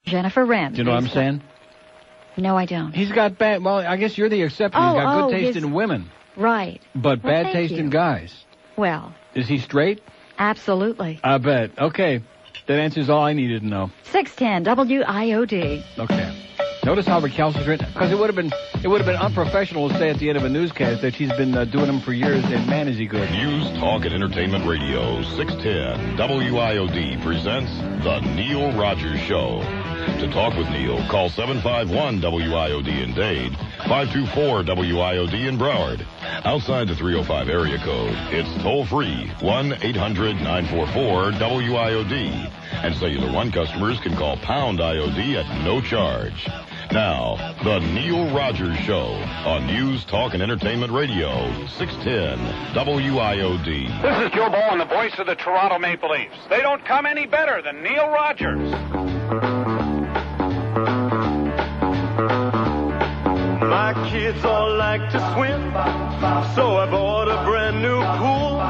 Jennifer Wren. Do you know what I'm saying? No, I don't. He's got bad... Well, I guess you're the exception. He's got good taste in women. Right. But bad taste in guys. Well. Is he straight? Absolutely. I bet. Okay. That answers all I needed to know. 610 WIOD. Okay. Notice how recalcitrant, because it would have been unprofessional to say at the end of a newscast that she's been doing them for years, and man, is he good. News, Talk, and Entertainment Radio, 610 WIOD presents The Neil Rogers Show. To talk with Neil, call 751-WIOD in Dade, 524-WIOD in Broward. Outside the 305 area code, it's toll-free, 1-800-944-WIOD. And Cellular One customers can call pound IOD at no charge. Now, The Neil Rogers Show on News, Talk, and Entertainment Radio, 610 WIOD. This is Joe Bowen, the voice of the Toronto Maple Leafs. They don't come any better than Neil Rogers. My kids all like to swim, so I bought a brand new pool.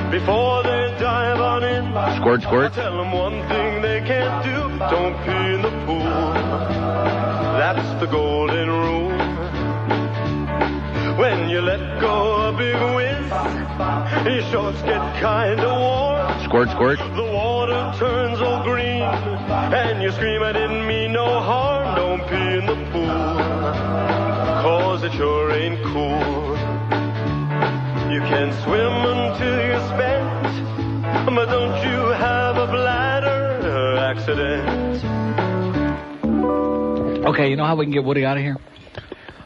Before they dive on in, squirt, squirt. I tell them one thing they can't do, don't pee in the pool. That's the golden rule. When you let go a big whiz, your shorts get kinda warm. Squirt, squirt. The water turns all green, and you scream, I didn't mean no harm. Don't pee in the pool, 'cause it sure ain't cool. You can swim until you're spent, but don't you have a bladder accident? Okay, you know how we can get Woody out of here?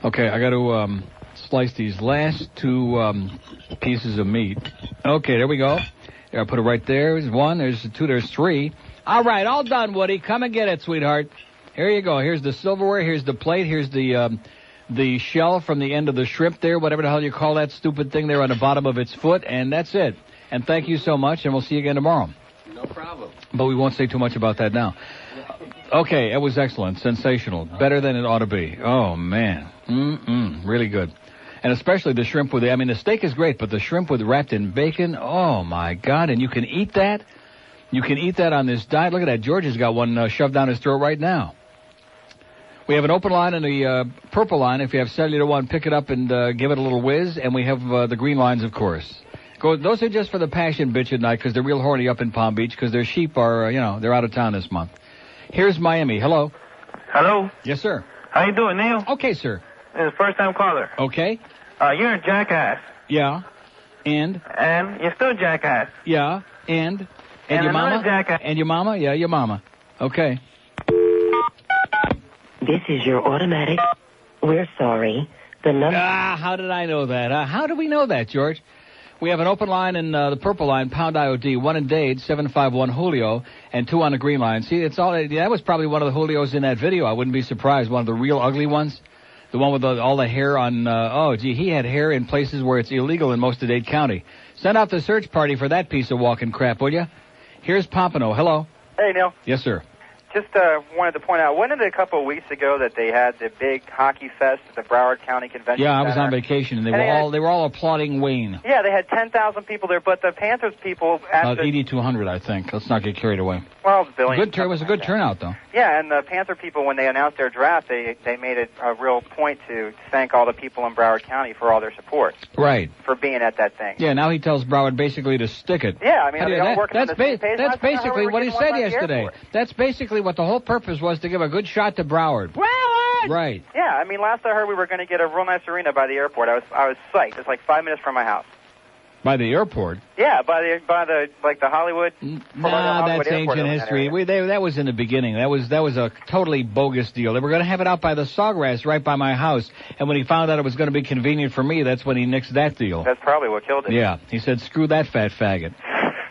Okay, I got to slice these last two pieces of meat. Okay, there we go. There, I put it right there. There's one, there's two, there's three. All right, all done, Woody. Come and get it, sweetheart. Here you go. Here's the silverware. Here's the plate. Here's the shell from the end of the shrimp there, whatever the hell you call that stupid thing there on the bottom of its foot, and that's it. And thank you so much, and we'll see you again tomorrow. No problem. But we won't say too much about that now. Okay, it was excellent, sensational, better than it ought to be. Oh, man. Really good. And especially the shrimp with the steak is great, but the shrimp with wrapped in bacon, oh, my God. And you can eat that. You can eat that on this diet. Look at that. George has got one shoved down his throat right now. We have an open line and the purple line. If you have Cellular One, pick it up and give it a little whiz. And we have the green lines, of course. Those are just for the passion bitch at night because they're real horny up in Palm Beach because their sheep are, they're out of town this month. Here's Miami. Hello. Hello. Yes, sir. How you doing, Neil? Okay, sir. It's a first-time caller. Okay. You're a jackass. Yeah. And? And you're still a jackass. Yeah. And your mama? Jackass. And your mama? Yeah, your mama. Okay. This is your automatic. We're sorry. The number... how did I know that? How do we know that, George? We have an open line in the purple line, pound IOD, 1 in Dade, 751 Julio, and 2 on the green line. See, that was probably one of the Julios in that video. I wouldn't be surprised. One of the real ugly ones. The one with all the hair on, he had hair in places where it's illegal in most of Dade County. Send out the search party for that piece of walking crap, will you? Here's Pompano. Hello. Hey, Neil. Yes, sir. Just wanted to point out, wasn't it a couple of weeks ago that they had the big hockey fest at the Broward County Convention Yeah, I Center? was on vacation, and they were all applauding Wayne. Yeah, they had 10,000 people there, but the Panthers people... 8,200, I think. Let's not get carried away. Well, billion. It was a good turnout, though. Yeah, and the Panther people, when they announced their draft, they made it a real point to thank all the people in Broward County for all their support. Right. For being at that thing. Yeah, now he tells Broward basically to stick it. Yeah, I mean, they all working on the same page. That's basically what he said yesterday. That's basically what the whole purpose was, to give a good shot to Broward. Broward! Right. Yeah, I mean, last I heard we were going to get a real nice arena by the airport. I was psyched. It's like 5 minutes from my house. By the airport? Yeah, by the Hollywood. Nah, that's ancient history. That was in the beginning. That was a totally bogus deal. They were going to have it out by the Sawgrass, right by my house. And when he found out it was going to be convenient for me, that's when he nixed that deal. That's probably what killed it. Yeah, he said, "Screw that fat faggot."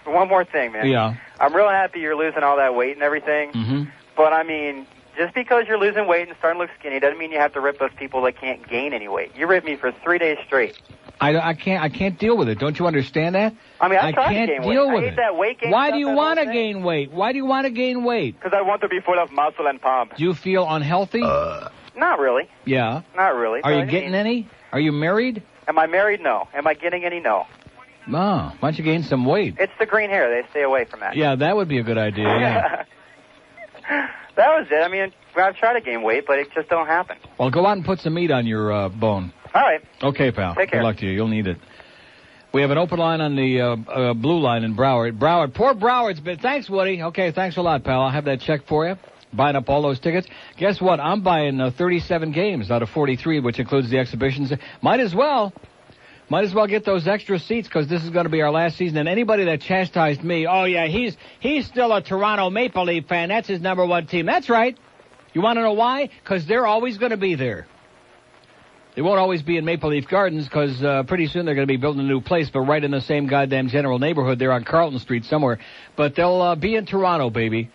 One more thing, man. Yeah. I'm real happy you're losing all that weight and everything. Mm-hmm. But I mean, just because you're losing weight and starting to look skinny doesn't mean you have to rip those people that can't gain any weight. You ripped me for 3 days straight. I can't deal with it. Don't you understand that? I mean, I tried can't to gain deal weight. with I hate that weight gain. Why do you want to gain weight? Why do you want to gain weight? Because I want to be full of muscle and pump. Do you feel unhealthy? Not really. Yeah. Not really. Are you getting any? Are you married? Am I married? No. Am I getting any? No. Oh, why don't you gain some weight? It's the green hair. They stay away from that. Yeah, that would be a good idea, yeah. That was it. I mean, I've tried to gain weight, but it just don't happen. Well, go out and put some meat on your bone. All right. Okay, pal. Take care. Good luck to you. You'll need it. We have an open line on the blue line in Broward. Poor Broward's been... Thanks, Woody. Okay, thanks a lot, pal. I'll have that check for you. Buying up all those tickets. Guess what? I'm buying 37 games out of 43, which includes the exhibitions. Might as well get those extra seats because this is going to be our last season. And anybody that chastised me, oh, yeah, he's still a Toronto Maple Leaf fan. That's his number one team. That's right. You want to know why? Because they're always going to be there. They won't always be in Maple Leaf Gardens because pretty soon they're going to be building a new place, but right in the same goddamn general neighborhood there on Carlton Street somewhere. But they'll be in Toronto, baby.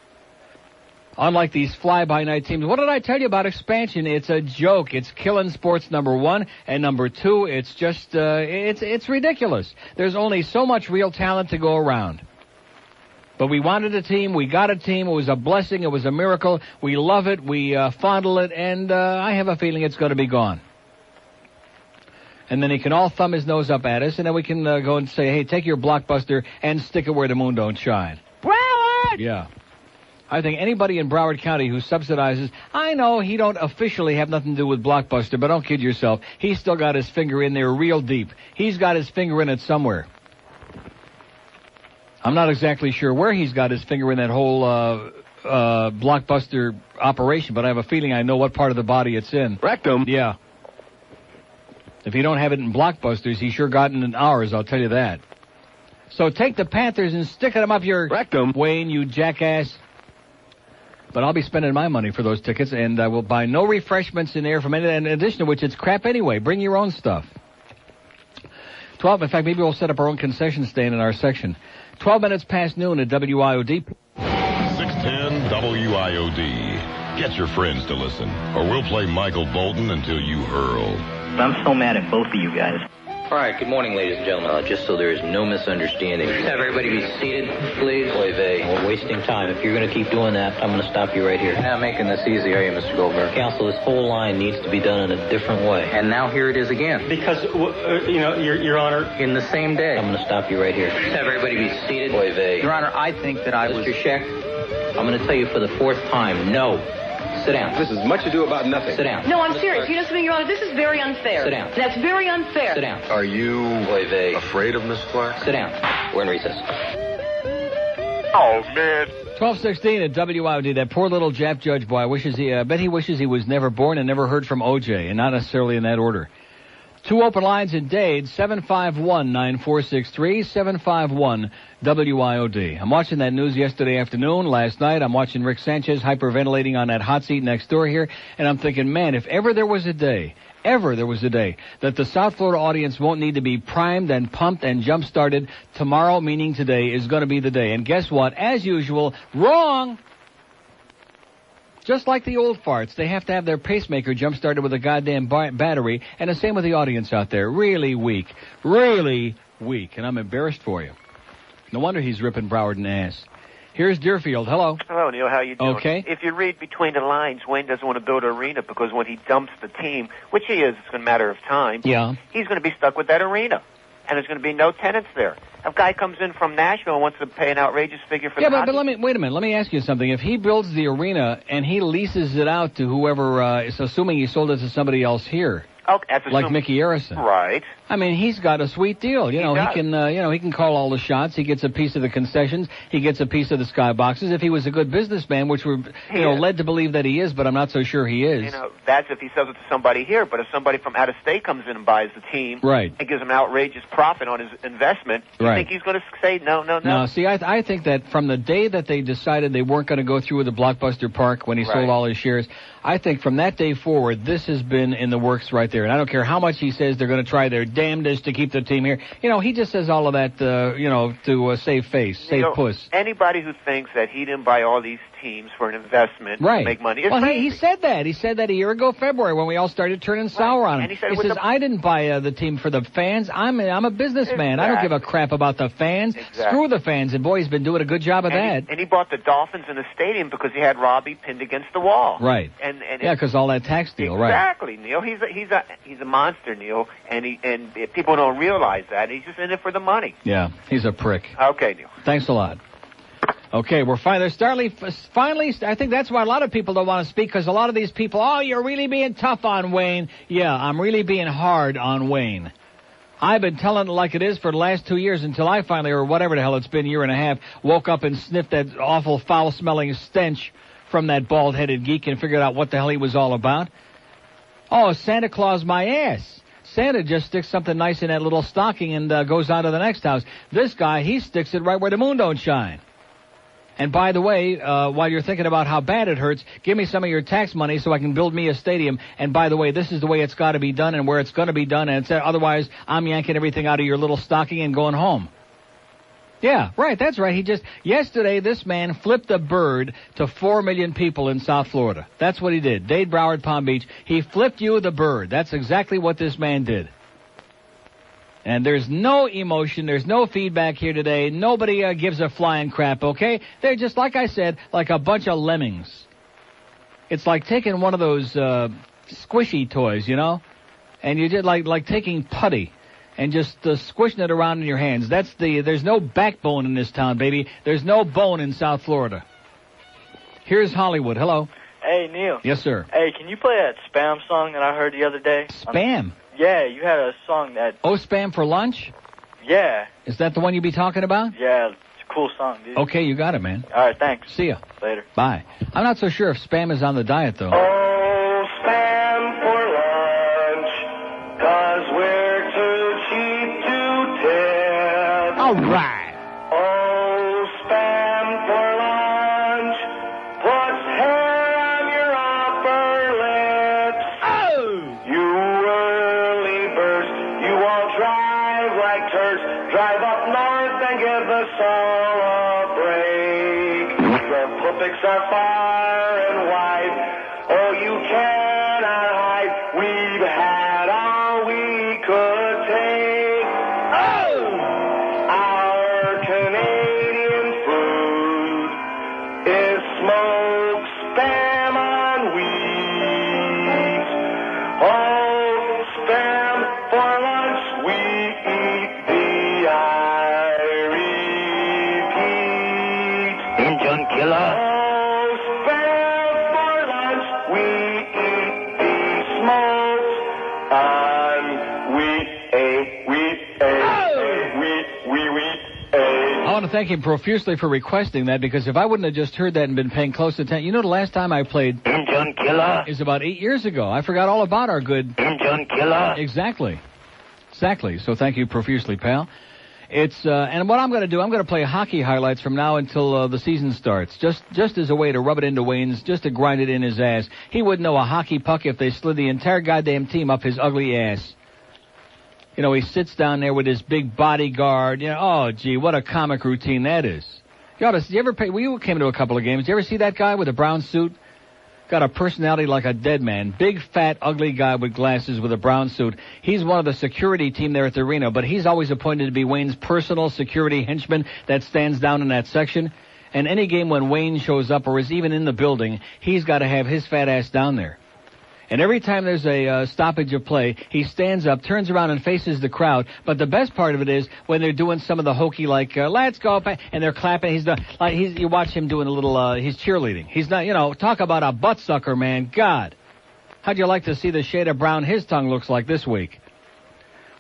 Unlike these fly-by-night teams. What did I tell you about expansion? It's a joke. It's killing sports, number one. And number two, it's just, it's ridiculous. There's only so much real talent to go around. But we wanted a team. We got a team. It was a blessing. It was a miracle. We love it. We fondle it. And I have a feeling it's going to be gone. And then he can all thumb his nose up at us. And then we can go and say, hey, take your blockbuster and stick it where the moon don't shine. Broward! Yeah. I think anybody in Broward County who subsidizes, I know he don't officially have nothing to do with Blockbuster, but don't kid yourself. He's still got his finger in there real deep. He's got his finger in it somewhere. I'm not exactly sure where he's got his finger in that whole Blockbuster operation, but I have a feeling I know what part of the body it's in. Rectum. Yeah. If you don't have it in Blockbusters, he sure got it in ours, I'll tell you that. So take the Panthers and stick them up your rectum, Wayne, you jackass. But I'll be spending my money for those tickets, and I will buy no refreshments in there from any. In addition to which, it's crap anyway. Bring your own stuff. 12. In fact, maybe we'll set up our own concession stand in our section. 12 minutes past noon at WIOD. 610 WIOD. Get your friends to listen, or we'll play Michael Bolton until you hurl. I'm so mad at both of you guys. All right, good morning, ladies and gentlemen. Just so there is no misunderstanding, have everybody be seated, please. Oy vey, we're wasting time. If you're going to keep doing that, I'm going to stop you right here. You're not making this easy, are you, Mr. Goldberg? Counsel, this whole line needs to be done in a different way. And now here it is again. Because, Your Honor... In the same day. I'm going to stop you right here. Have everybody be seated. Oy vey. Your Honor, I think that I was... Mr. Scheck, I'm going to tell you for the fourth time, no. Sit down. This is much ado about nothing. Sit down. No, I'm serious. You know something, Your Honor? This is very unfair. Sit down. That's very unfair. Sit down. Are you afraid of Miss Clark? Sit down. We're in recess. Oh, man. 12:16 at WIOD. That poor little Jap judge boy. I bet he wishes he was never born and never heard from OJ, and not necessarily in that order. Two open lines in Dade, 751-9463, 751-WIOD. I'm watching that news yesterday afternoon, last night. I'm watching Rick Sanchez hyperventilating on that hot seat next door here, and I'm thinking, man, if ever there was a day that the South Florida audience won't need to be primed and pumped and jump-started, tomorrow, meaning today, is going to be the day. And guess what? As usual, wrong! Just like the old farts, they have to have their pacemaker jump-started with a goddamn battery, and the same with the audience out there. Really weak. Really weak. And I'm embarrassed for you. No wonder he's ripping Broward in the ass. Here's Deerfield. Hello. Hello, Neil. How you doing? Okay. If you read between the lines, Wayne doesn't want to build an arena because when he dumps the team, which he is, it's a matter of time, yeah, he's going to be stuck with that arena. And there's going to be no tenants there. A guy comes in from Nashville and wants to pay an outrageous figure for the but wait a minute. Let me ask you something. If he builds the arena and he leases it out to whoever, is assuming he sold it to somebody else here, like Mickey Arison, right? I mean, he's got a sweet deal. He can call all the shots. He gets a piece of the concessions. He gets a piece of the skyboxes. If he was a good businessman, which we're led to believe that he is, but I'm not so sure he is. That's if he sells it to somebody here. But if somebody from out of state comes in and buys the team, right, and gives him an outrageous profit on his investment, you think he's going to say no? No, see, I think that from the day that they decided they weren't going to go through with the Blockbuster Park when he sold all his shares, I think from that day forward, this has been in the works right there. And I don't care how much he says they're going to try their damnedest to keep the team here. He just says all of that, to save face, save puss. Anybody who thinks that he didn't buy all these teams for an investment to make money is crazy. He said that. He said that a year ago, February, when we all started turning sour on him. And he said I didn't buy the team for the fans. I'm a businessman. I don't give a crap about the fans. Exactly. Screw the fans. And boy, he's been doing a good job of that. And he bought the Dolphins in the stadium because he had Robbie pinned against the wall. Right. And because all that tax deal. Exactly, right. Neil. He's a monster, Neil, and people don't realize that. He's just in it for the money. Yeah, he's a prick. Okay, Neil. Thanks a lot. Okay, we're finally, I think that's why a lot of people don't want to speak, because a lot of these people, oh, you're really being tough on Wayne. Yeah, I'm really being hard on Wayne. I've been telling it like it is for the last 2 years until I finally, or whatever the hell it's been, year and a half, woke up and sniffed that awful foul-smelling stench from that bald-headed geek and figured out what the hell he was all about. Oh, Santa Claus my ass. Santa just sticks something nice in that little stocking and goes on to the next house. This guy, he sticks it right where the moon don't shine. And by the way, while you're thinking about how bad it hurts, give me some of your tax money so I can build me a stadium. And by the way, this is the way it's got to be done and where it's going to be done. And otherwise, I'm yanking everything out of your little stocking and going home. Yeah, right, that's right. Yesterday, this man flipped a bird to 4 million people in South Florida. That's what he did. Dade, Broward, Palm Beach. He flipped you the bird. That's exactly what this man did. And there's no emotion, there's no feedback here today. Nobody gives a flying crap, okay? They're just, like I said, like a bunch of lemmings. It's like taking one of those squishy toys, you know? And you did like taking putty and just squishing it around in your hands. There's no backbone in this town, baby. There's no bone in South Florida. Here's Hollywood. Hello. Hey, Neil. Yes, sir. Hey, can you play that Spam song that I heard the other day? Spam? Yeah, you had a song that... Oh, Spam for Lunch? Yeah. Is that the one you be talking about? Yeah, it's a cool song, dude. Okay, you got it, man. All right, thanks. See ya. Later. Bye. I'm not so sure if Spam is on the diet, though. Oh, Spam for lunch, 'cause we're too cheap to tip. All right. Oh, Spam for lunch, puts hair on your upper lips. Oh! You early birds, you all drive like turds. Drive up north and give the soul a break. Your puppets are far and wide. Oh, you cannot hide. We've had all we could take. Oh! Our Canadian food is smoked Spam on wheat. Oh, Spam for lunch we eat, the I repeat. Engine killer. Oh, Spam for lunch we eat, the smoked on wheat, I want to thank him profusely for requesting that, because if I wouldn't have just heard that and been paying close attention... You know, the last time I played... Engine killer. ...is about 8 years ago. I forgot all about our good... Engine killer. Exactly. So thank you profusely, pal. It's and what I'm going to do, I'm going to play hockey highlights from now until the season starts, just as a way to rub it into Wayne's, just to grind it in his ass. He wouldn't know a hockey puck if they slid the entire goddamn team up his ugly ass. You know, he sits down there with his big bodyguard. You know, oh, gee, what a comic routine that is. You came to a couple of games. Did you ever see that guy with a brown suit? Got a personality like a dead man. Big, fat, ugly guy with glasses with a brown suit. He's one of the security team there at the arena, but he's always appointed to be Wayne's personal security henchman that stands down in that section. And any game when Wayne shows up or is even in the building, he's got to have his fat ass down there. And every time there's a stoppage of play, he stands up, turns around, and faces the crowd. But the best part of it is when they're doing some of the hokey, like, let's go, and they're clapping. You watch him doing a little, he's cheerleading. He's not, talk about a butt sucker, man. God. How'd you like to see the shade of brown his tongue looks like this week?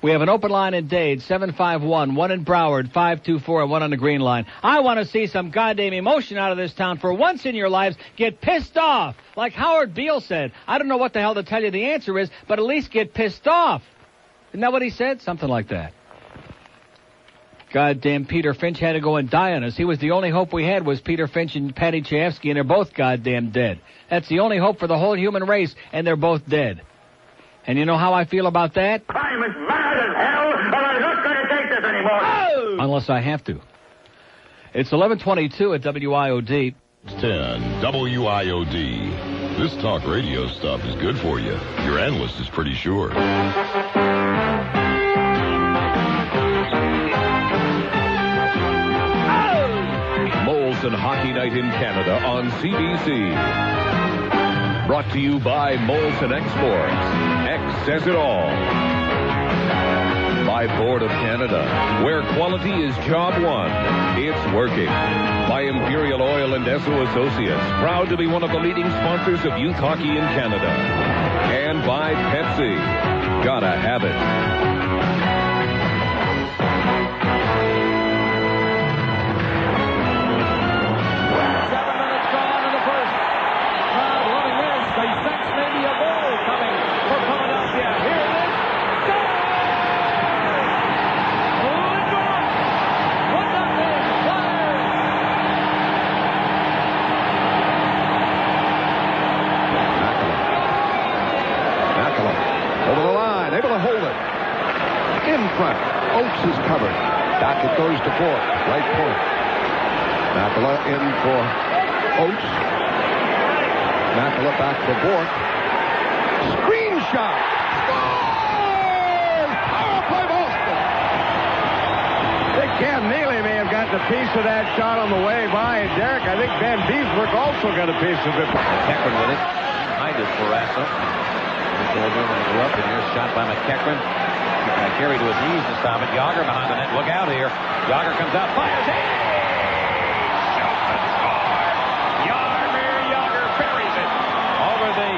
We have an open line in Dade, 751, one in Broward, 524, and one on the green line. I want to see some goddamn emotion out of this town. For once in your lives, get pissed off. Like Howard Beale said. I don't know what the hell to tell you the answer is, but at least get pissed off. Isn't that what he said? Something like that. Goddamn Peter Finch had to go and die on us. He was the only hope we had was Peter Finch and Patty Chayefsky, and they're both goddamn dead. That's the only hope for the whole human race, and they're both dead. And you know how I feel about that? I'm as mad as hell, and I'm not going to take this anymore. Oh! Unless I have to. It's 11:22 at WIOD. It's 10 WIOD. This talk radio stuff is good for you. Your analyst is pretty sure. Molson Hockey Night in Canada on CBC. Brought to you by Molson Exports. X says it all. By Board of Canada, where quality is job one. It's working. By Imperial Oil and Esso Associates, proud to be one of the leading sponsors of youth hockey in Canada. And by Pepsi. Gotta have it. 7 minutes gone in the first. Crowd loving this. They sense maybe a goal coming for Philadelphia. Here it is. Over the line, able to hold it. In front, Oates is covered. Back it goes to Bork, right point. Makela in for Oates. Makela back for Bork. Screen shot. Scores! Power play Boston. I think Cam Neely may have gotten a piece of that shot on the way by. And Derek, I think Van Beesbrook also got a piece of it. McEachran with it. Behind is Barrasso. Over and go up, and here's a shot by McEachran. Carried to his knees to stop it. Yager behind the net. Look out here. Yager comes out, fires it. Yager buries it over the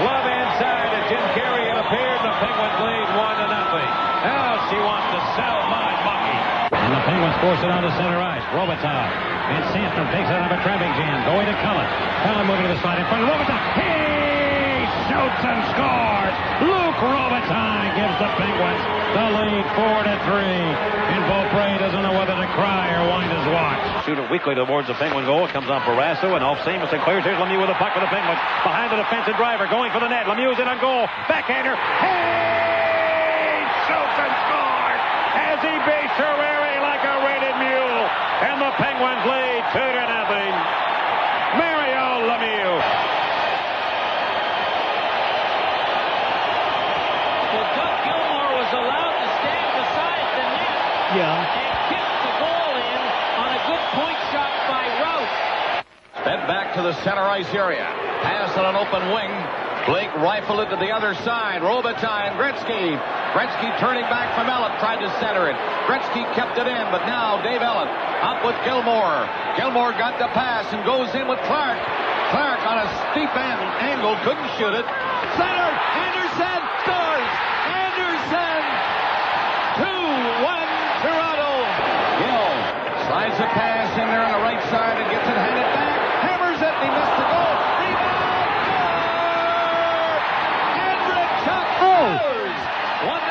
glove inside to Jim Carey. It appeared the Penguins lead 1-0. Now she wants to sell my monkey. And the Penguins force it on to center ice. Robitaille. And Sampson takes it out of a traffic jam. Going to Cullen. Cullen moving to the side in front of Robitaille. Shoots and scores. Luke Robitaille gives the Penguins the lead 4-3. And Beaupre doesn't know whether to cry or wind his watch. Shoot it weakly towards the Penguin goal. It comes on Barrasso and off Seamus and clears. Here's Lemieux with the puck for the Penguins. Behind the defensive driver, going for the net. Lemieux's in on goal. Backhander. Hey! Shoots and scores as he beats Herrera like a rated mule. And the Penguins lead 2-0. Mario Lemieux. Allowed to stand beside the net and kick the goal in on a good point shot by Rouse. Fed back to the center ice area. Pass on an open wing. Blake rifled it to the other side. Robitaille and Gretzky. Gretzky turning back from Ellett. Tried to center it. Gretzky kept it in, but now Dave Ellett up with Gilmore. Gilmore got the pass and goes in with Clark. Clark on a steep angle. Couldn't shoot it. Center. Anderson scores. Anderson. 2-1 Toronto. Gill slides a pass in there on the right side and gets it handed back. Hammers it. He missed the goal. Rebound. Andrei Chuck. 1-0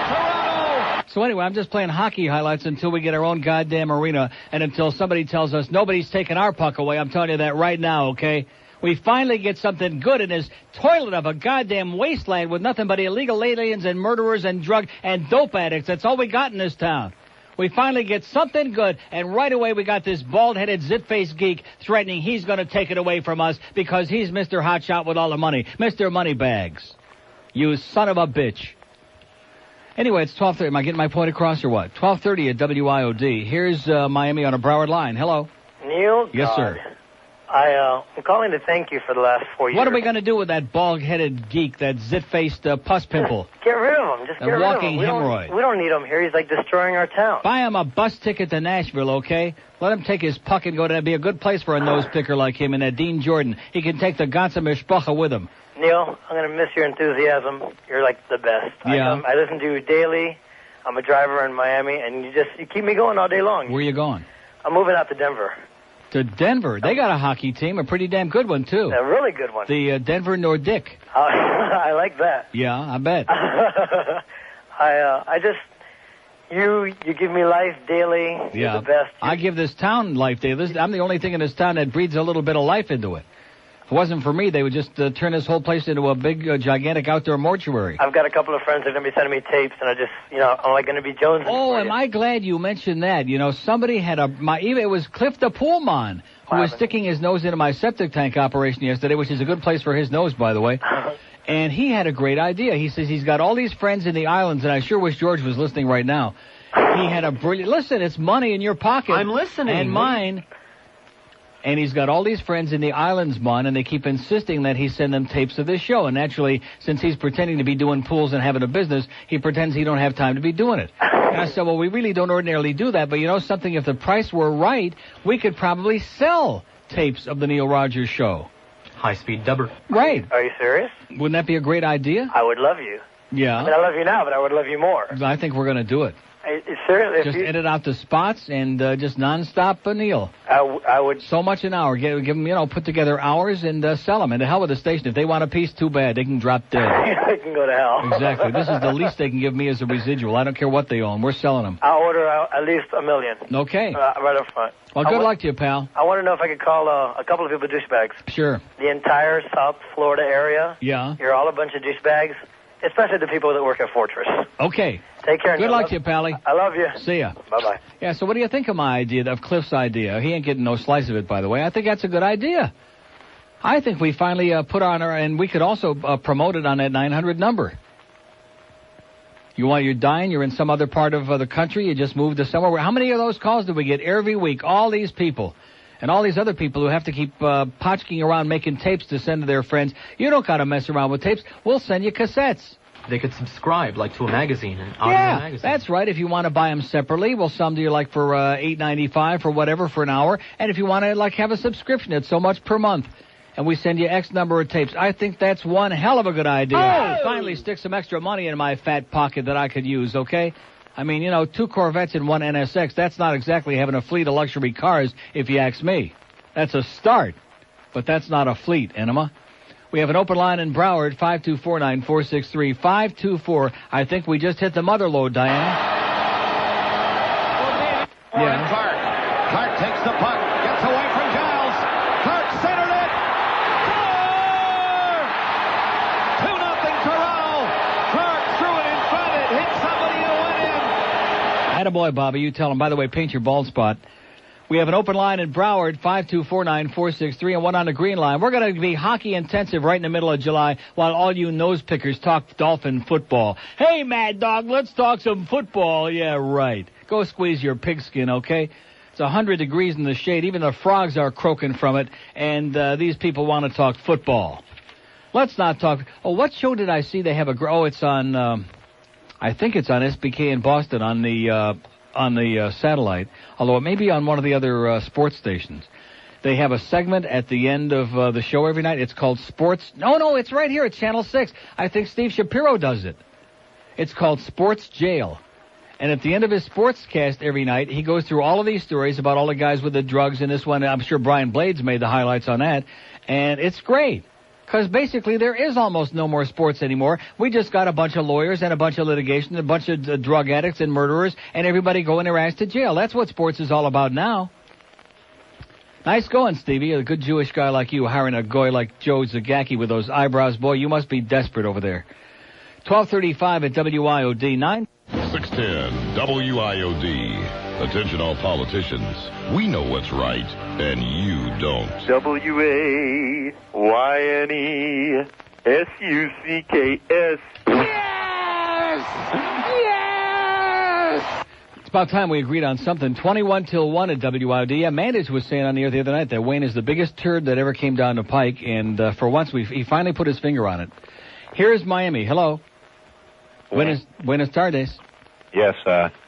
Toronto. So anyway, I'm just playing hockey highlights until we get our own goddamn arena and until somebody tells us nobody's taking our puck away. I'm telling you that right now, okay? We finally get something good in this toilet of a goddamn wasteland with nothing but illegal aliens and murderers and drug and dope addicts. That's all we got in this town. We finally get something good, and right away we got this bald-headed, zit-faced geek threatening he's going to take it away from us because he's Mr. Hotshot with all the money. Mr. Moneybags. You son of a bitch. Anyway, it's 12:30. Am I getting my point across or what? 12:30 at WIOD. Here's Miami on a Broward line. Hello. Neil? Yes, sir. I'm calling to thank you for the last 4 years. What are we going to do with that bald-headed geek, that zit-faced pus pimple? Get rid of him. Just get rid of him. Walking hemorrhoid. We don't need him here. He's like destroying our town. Buy him a bus ticket to Nashville, okay? Let him take his puck and go to be a good place for a nose picker like him and that Dean Jordan. He can take the Gotsamer Spucha with him. Neil, I'm going to miss your enthusiasm. You're like the best. Yeah. I listen to you daily. I'm a driver in Miami, and you keep me going all day long. Where are you going? I'm moving out to Denver. To Denver. They got a hockey team, a pretty damn good one, too. A really good one. The Denver Nordic. I like that. Yeah, I bet. You give me life daily. Yeah. You're the best. I give this town life daily. I'm the only thing in this town that breathes a little bit of life into it. If it wasn't for me, they would just turn this whole place into a big, gigantic outdoor mortuary. I've got a couple of friends that are going to be sending me tapes, and I'm like going to be jonesing. Oh, am I glad you mentioned that? You know, somebody had it was Cliff the Poolman who was sticking his nose into my septic tank operation yesterday, which is a good place for his nose, by the way. And he had a great idea. He says he's got all these friends in the islands, and I sure wish George was listening right now. He had a brilliant... Listen, it's money in your pocket. I'm listening. And mine... And he's got all these friends in the islands, Mon, and they keep insisting that he send them tapes of this show. And naturally, since he's pretending to be doing pools and having a business, he pretends he don't have time to be doing it. And I said, well, we really don't ordinarily do that, but you know something? If the price were right, we could probably sell tapes of the Neil Rogers Show. High-speed dubber. Right. Are you serious? Wouldn't that be a great idea? I would love you. Yeah. I mean, I love you now, but I would love you more. I think we're going to do it. Seriously, just edit out the spots and just nonstop Neil. I would. So much an hour. Give them, you know, put together hours and sell them. And to hell with the station. If they want a piece, too bad. They can drop dead. They can go to hell. Exactly. This is the least they can give me as a residual. I don't care what they own. We're selling them. I'll order at least 1 million. Okay. Right up front. Well, good luck to you, pal. I want to know if I could call a couple of people douchebags. Sure. The entire South Florida area. Yeah. You're all a bunch of douchebags, especially the people that work at Fortress. Okay. Take care. Good luck to you, Pally. I love you. See ya. Bye-bye. Yeah, so what do you think of my idea, of Cliff's idea? He ain't getting no slice of it, by the way. I think that's a good idea. I think we finally put on our, and we could also promote it on that 900 number. You're dying, you're in some other part of the country, you just moved to somewhere. How many of those calls do we get every week? All these people. And all these other people who have to keep potchking around making tapes to send to their friends. You don't got to mess around with tapes. We'll send you cassettes. They could subscribe, like, to a magazine, an audio magazine. That's right. If you want to buy them separately, we'll sell them to you, like, for $8.95 for whatever for an hour. And if you want to, like, have a subscription, it's so much per month. And we send you X number of tapes. I think that's one hell of a good idea. Oh! Finally stick some extra money in my fat pocket that I could use, okay? I mean, you know, 2 Corvettes and 1 NSX, that's not exactly having a fleet of luxury cars, if you ask me. That's a start. But that's not a fleet, Enema. We have an open line in Broward, 524-9463. 524. I think we just hit the mother load, Diana. Yeah. Clark takes the puck, gets away from Giles. Clark centered it. Score! 2-0 Toronto. Clark threw it in front. It hit somebody who went in. Attaboy, Bobby. You tell him. By the way, paint your bald spot. We have an open line in Broward, 524-9463, and one on the green line. We're going to be hockey intensive right in the middle of July while all you nose pickers talk Dolphin football. Hey, Mad Dog, let's talk some football. Yeah, right. Go squeeze your pigskin, okay? It's 100 degrees in the shade. Even the frogs are croaking from it, and these people want to talk football. Let's not talk. Oh, what show did I see they have it's on, I think it's on SBK in Boston on the satellite, although it may be on one of the other sports stations. They have a segment at the end of the show every night. It's called Sports. No, it's right here at Channel 6. I think Steve Shapiro does it. It's called Sports Jail. And at the end of his sportscast every night, he goes through all of these stories about all the guys with the drugs in this one. I'm sure Brian Blades made the highlights on that. And it's great. Because basically there is almost no more sports anymore. We just got a bunch of lawyers and a bunch of litigation, a bunch of drug addicts and murderers, and everybody going their ass to jail. That's what sports is all about now. Nice going, Stevie. A good Jewish guy like you hiring a guy like Joe Zagacki with those eyebrows. Boy, you must be desperate over there. 1235 at WIOD 9. 610 WIOD. Attention all politicians. We know what's right, and you don't. WAYNESUCKS. Yes! It's about time we agreed on something. 21 till 1 at WIOD. Yeah, Mandage was saying on the air the other night that Wayne is the biggest turd that ever came down the pike, and for once he finally put his finger on it. Here's Miami. Hello. Buenas tardes. Yes,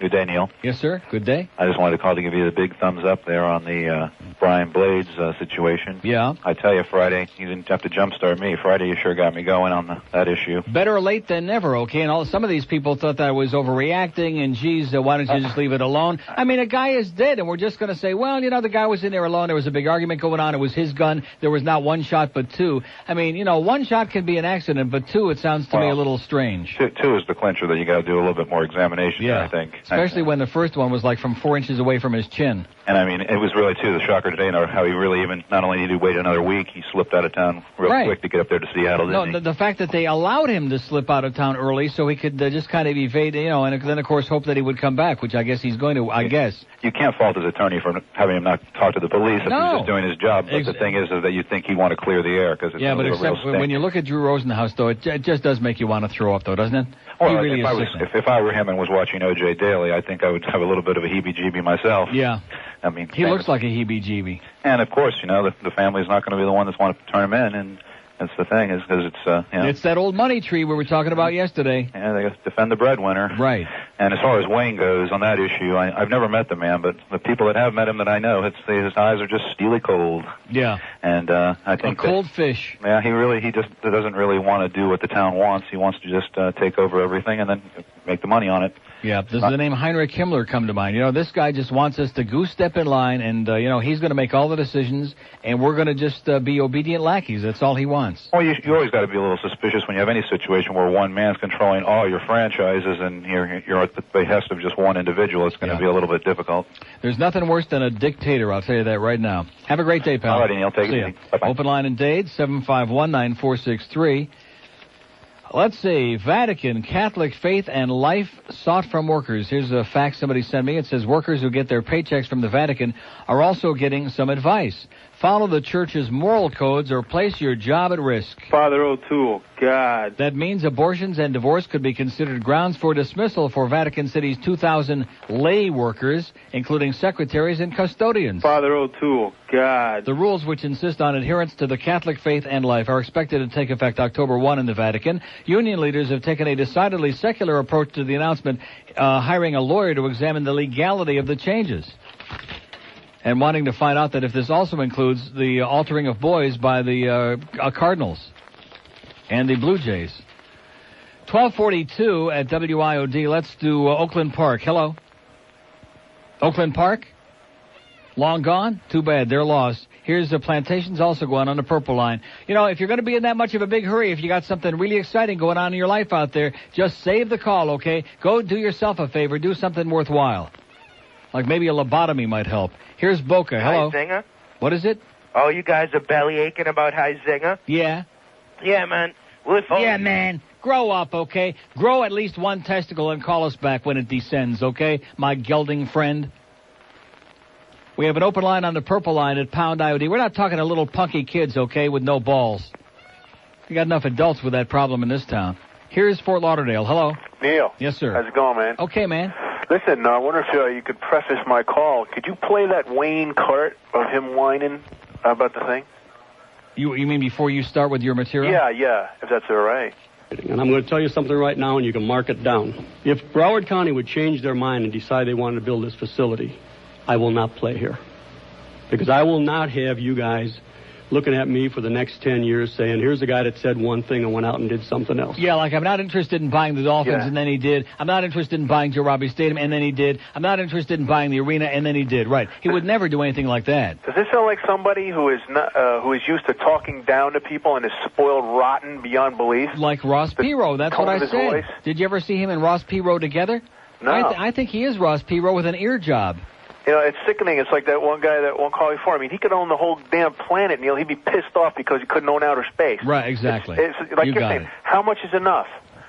good day, Neil. Yes, sir. Good day. I just wanted to call to give you the big thumbs up there on the Brian Blades situation. Yeah. I tell you, Friday, you didn't have to jumpstart me. Friday, you sure got me going on that issue. Better late than never, okay? And some of these people thought that I was overreacting, and geez, why don't you just leave it alone? I mean, a guy is dead, and we're just going to say, well, you know, the guy was in there alone. There was a big argument going on. It was his gun. There was not one shot, but two. I mean, you know, one shot can be an accident, but two, it sounds to me a little strange. Two is the clincher that you got to do a little bit more examination, I think. Especially when the first one was like from 4 inches away from his chin. And I mean, it was really, too, the shocker today, how he really even, not only did he wait another week, he slipped out of town real quick to get up there to Seattle, didn't he? The fact that they allowed him to slip out of town early so he could just kind of evade, you know, and then, of course, hope that he would come back, which I guess he's going to, I guess. You can't fault his attorney for having him not talk to the police if he's just doing his job. But the thing is that you think he want to clear the air because it's but except when you look at Drew Rosenhaus, though, it just does make you want to throw up, though, doesn't it? Well, if I were him and was watching O.J. Daly, I think I would have a little bit of a heebie-jeebie myself. Yeah. I mean, he looks like a heebie-jeebie. And of course, you know, the family's not going to be the one that's want to turn him in, and that's the thing, is because it's you know, it's that old money tree we were talking about yesterday. Yeah, they defend the breadwinner. Right. And as far as Wayne goes on that issue, I've never met the man, but the people that have met him that I know, his eyes are just steely cold. Yeah. And I think a cold fish. Yeah, he just doesn't really want to do what the town wants. He wants to just take over everything and then make the money on it. Yeah, does the name Heinrich Himmler come to mind? You know, this guy just wants us to goose step in line, and, you know, he's going to make all the decisions, and we're going to just be obedient lackeys. That's all he wants. Well, you always got to be a little suspicious when you have any situation where one man's controlling all your franchises and you're at the behest of just one individual. It's going to be a little bit difficult. There's nothing worse than a dictator, I'll tell you that right now. Have a great day, pal. All right, Neil, take it easy. Bye-bye. Open line in Dade, 751-9463. Let's see. Vatican, Catholic faith and life sought from workers. Here's a fax somebody sent me. It says workers who get their paychecks from the Vatican are also getting some advice. Follow the church's moral codes or place your job at risk. Father O'Toole, God. That means abortions and divorce could be considered grounds for dismissal for Vatican City's 2,000 lay workers, including secretaries and custodians. Father O'Toole, God. The rules which insist on adherence to the Catholic faith and life are expected to take effect October 1 in the Vatican. Union leaders have taken a decidedly secular approach to the announcement, hiring a lawyer to examine the legality of the changes, and wanting to find out that if this also includes the altering of boys by the Cardinals and the Blue Jays. 1242 at WIOD. Let's do Oakland Park. Hello? Oakland Park? Long gone? Too bad. They're lost. Here's the Plantations also going on the purple line. You know, if you're going to be in that much of a big hurry, if you got something really exciting going on in your life out there, just save the call, okay? Go do yourself a favor. Do something worthwhile. Like maybe a lobotomy might help. Here's Boca. Hello. Huizenga? What is it? Oh, you guys are belly aching about Huizenga? Yeah. Yeah, man. Yeah, man. Grow up, okay? Grow at least one testicle and call us back when it descends, okay? My gelding friend. We have an open line on the purple line at Pound IOD. We're not talking to little punky kids, okay, with no balls. We got enough adults with that problem in this town. Here's Fort Lauderdale. Hello. Neil. Yes, sir. How's it going, man? Okay, man. Listen, I wonder if you could preface my call. Could you play that Wayne Cart of him whining about the thing? You mean before you start with your material? Yeah, if that's all right. And I'm going to tell you something right now, and you can mark it down. If Broward County would change their mind and decide they wanted to build this facility, I will not play here. Because I will not have you guys looking at me for the next 10 years saying, here's a guy that said one thing and went out and did something else. Yeah, like I'm not interested in buying the Dolphins, and then he did. I'm not interested in buying Joe Robbie Stadium, and then he did. I'm not interested in buying the arena, and then he did. Right. He would never do anything like that. Does this sound like somebody who is used to talking down to people and is spoiled rotten beyond belief? Like Ross Perot, that's what I said. Voice? Did you ever see him and Ross Perot together? No. I think he is Ross Perot with an ear job. You know, it's sickening. It's like that one guy that won't call before. I mean, he could own the whole damn planet, Neil. He'd be pissed off because he couldn't own outer space. Right, exactly. It's like you you're got saying, it. how much is enough?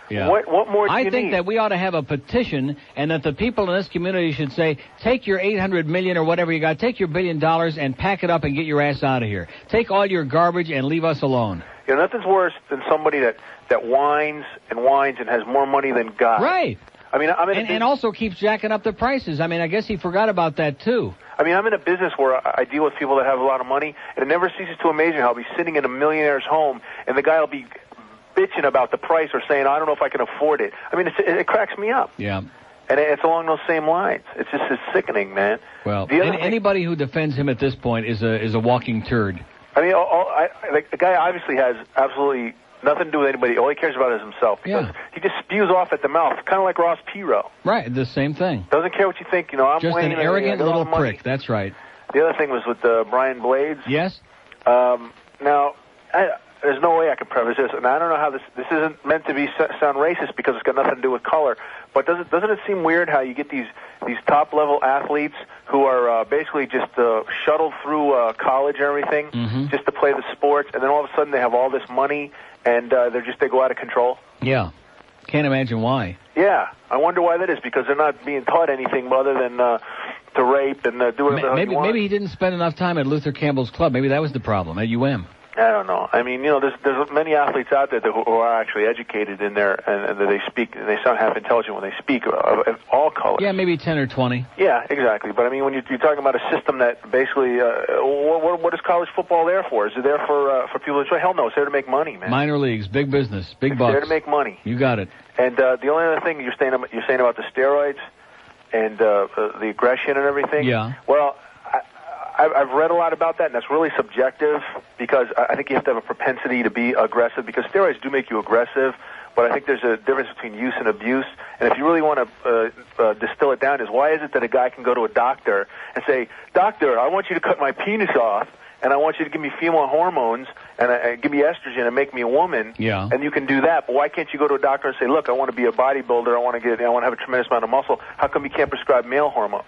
Yeah. What more do you I think need? that we ought to have a petition, and that the people in this community should say, take your $800 million or whatever you got, take your $1 billion and pack it up and get your ass out of here. Take all your garbage and leave us alone. You know, nothing's worse than somebody that whines and has more money than God. Right. I mean, and also keeps jacking up the prices. I mean, I guess he forgot about that, too. I mean, I'm in a business where I deal with people that have a lot of money, and it never ceases to amaze me how I'll be sitting in a millionaire's home, and the guy will be bitching about the price or saying, I don't know if I can afford it. I mean, it cracks me up. Yeah. And it's along those same lines. It's sickening, man. Well, anybody who defends him at this point is a walking turd. I mean, like the guy obviously has absolutely nothing to do with anybody. All he cares about is himself. Because he just spews off at the mouth, kind of like Ross Perot. Right, the same thing. Doesn't care what you think. You know, I'm just Wayne, an arrogant little money. prick. That's right. The other thing was with Brian Blades. Yes. Now, there's no way I could preface this, and I don't know how this isn't meant to be sound racist because it's got nothing to do with color. But doesn't it seem weird how you get these top level athletes who are basically just shuttled through college and everything just to play the sports, and then all of a sudden they have all this money and they go out of control? Yeah, can't imagine why. Yeah, I wonder why that is, because they're not being taught anything other than to rape and do whatever. Maybe he didn't spend enough time at Luther Campbell's club. Maybe that was the problem at UM. I don't know. I mean, there's many athletes out there who are actually educated in there, and that they speak, and they sound half intelligent when they speak of all colors. Yeah, maybe 10 or 20. Yeah, exactly. But I mean, when you're talking about a system that basically, what is college football there for? Is it there for people to enjoy? Hell no, it's there to make money, man. Minor leagues, big business, big bucks. It's there to make money. You got it. And the only other thing you're saying about the steroids and the aggression and everything. Yeah. Well, I've read a lot about that, and that's really subjective because I think you have to have a propensity to be aggressive because steroids do make you aggressive, but I think there's a difference between use and abuse. And if you really want to distill it down, is why is it that a guy can go to a doctor and say, "Doctor, I want you to cut my penis off, and I want you to give me female hormones and give me estrogen and make me a woman." Yeah. And you can do that, but why can't you go to a doctor and say, "Look, I want to be a bodybuilder. I want to have a tremendous amount of muscle. How come you can't prescribe male hormones?"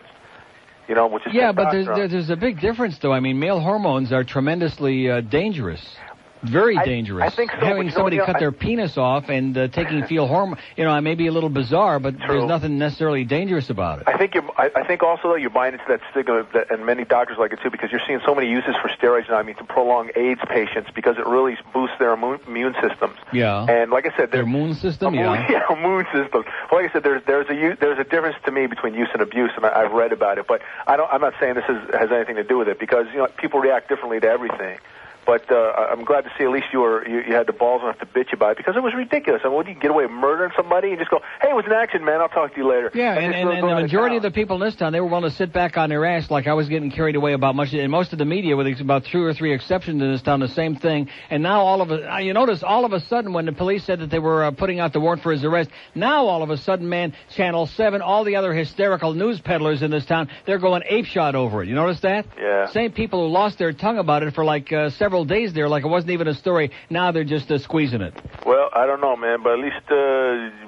Which is but there's a big difference, though. I mean, male hormones are tremendously dangerous. Very dangerous. I think so, having somebody cut their penis off and taking fetal hormone, it may be a little bizarre, but there's nothing necessarily dangerous about it. I think also though you're buying into that stigma, and many doctors like it too, because you're seeing so many uses for steroids now. I mean, to prolong AIDS patients because it really boosts their immune systems. Yeah. And like I said, their immune system. Immune system. Well, like I said, there's a difference to me between use and abuse, and I've read about it, but I'm not saying this has anything to do with it because people react differently to everything. But I'm glad to see at least you had the balls enough to bitch about it because it was ridiculous. I mean, would you get away with murdering somebody and just go, "Hey, it was an accident, man. I'll talk to you later." Yeah, and the majority of the people in this town, they were willing to sit back on their ass like I was getting carried away about much. And most of the media, with about 2 or 3 exceptions in this town, the same thing. And now you notice all of a sudden when the police said that they were putting out the warrant for his arrest, now all of a sudden, man, Channel 7, all the other hysterical news peddlers in this town, they're going apeshot over it. You notice that? Yeah. Same people who lost their tongue about it for like several days there, like it wasn't even a story. Now they're just squeezing it. Well, I don't know, man, but at least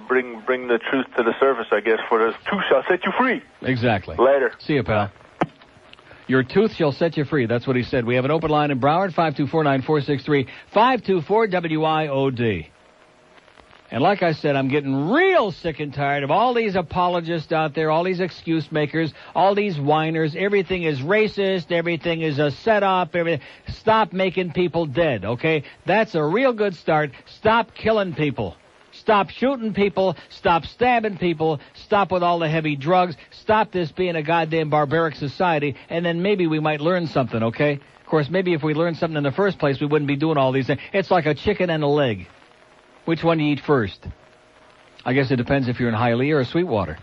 bring the truth to the surface, I guess, for the truth shall set you free. Exactly. Later. See you, pal. Your tooth shall set you free. That's what he said. We have an open line in Broward, 524-9463, 524-WIOD. And like I said, I'm getting real sick and tired of all these apologists out there, all these excuse makers, all these whiners. Everything is racist. Everything is a setup. Stop making people dead, okay? That's a real good start. Stop killing people. Stop shooting people. Stop stabbing people. Stop with all the heavy drugs. Stop this being a goddamn barbaric society, and then maybe we might learn something, okay? Of course, maybe if we learned something in the first place, we wouldn't be doing all these things. It's like a chicken and a leg. Which one do you eat first? I guess it depends if you're in Hialeah or Sweetwater.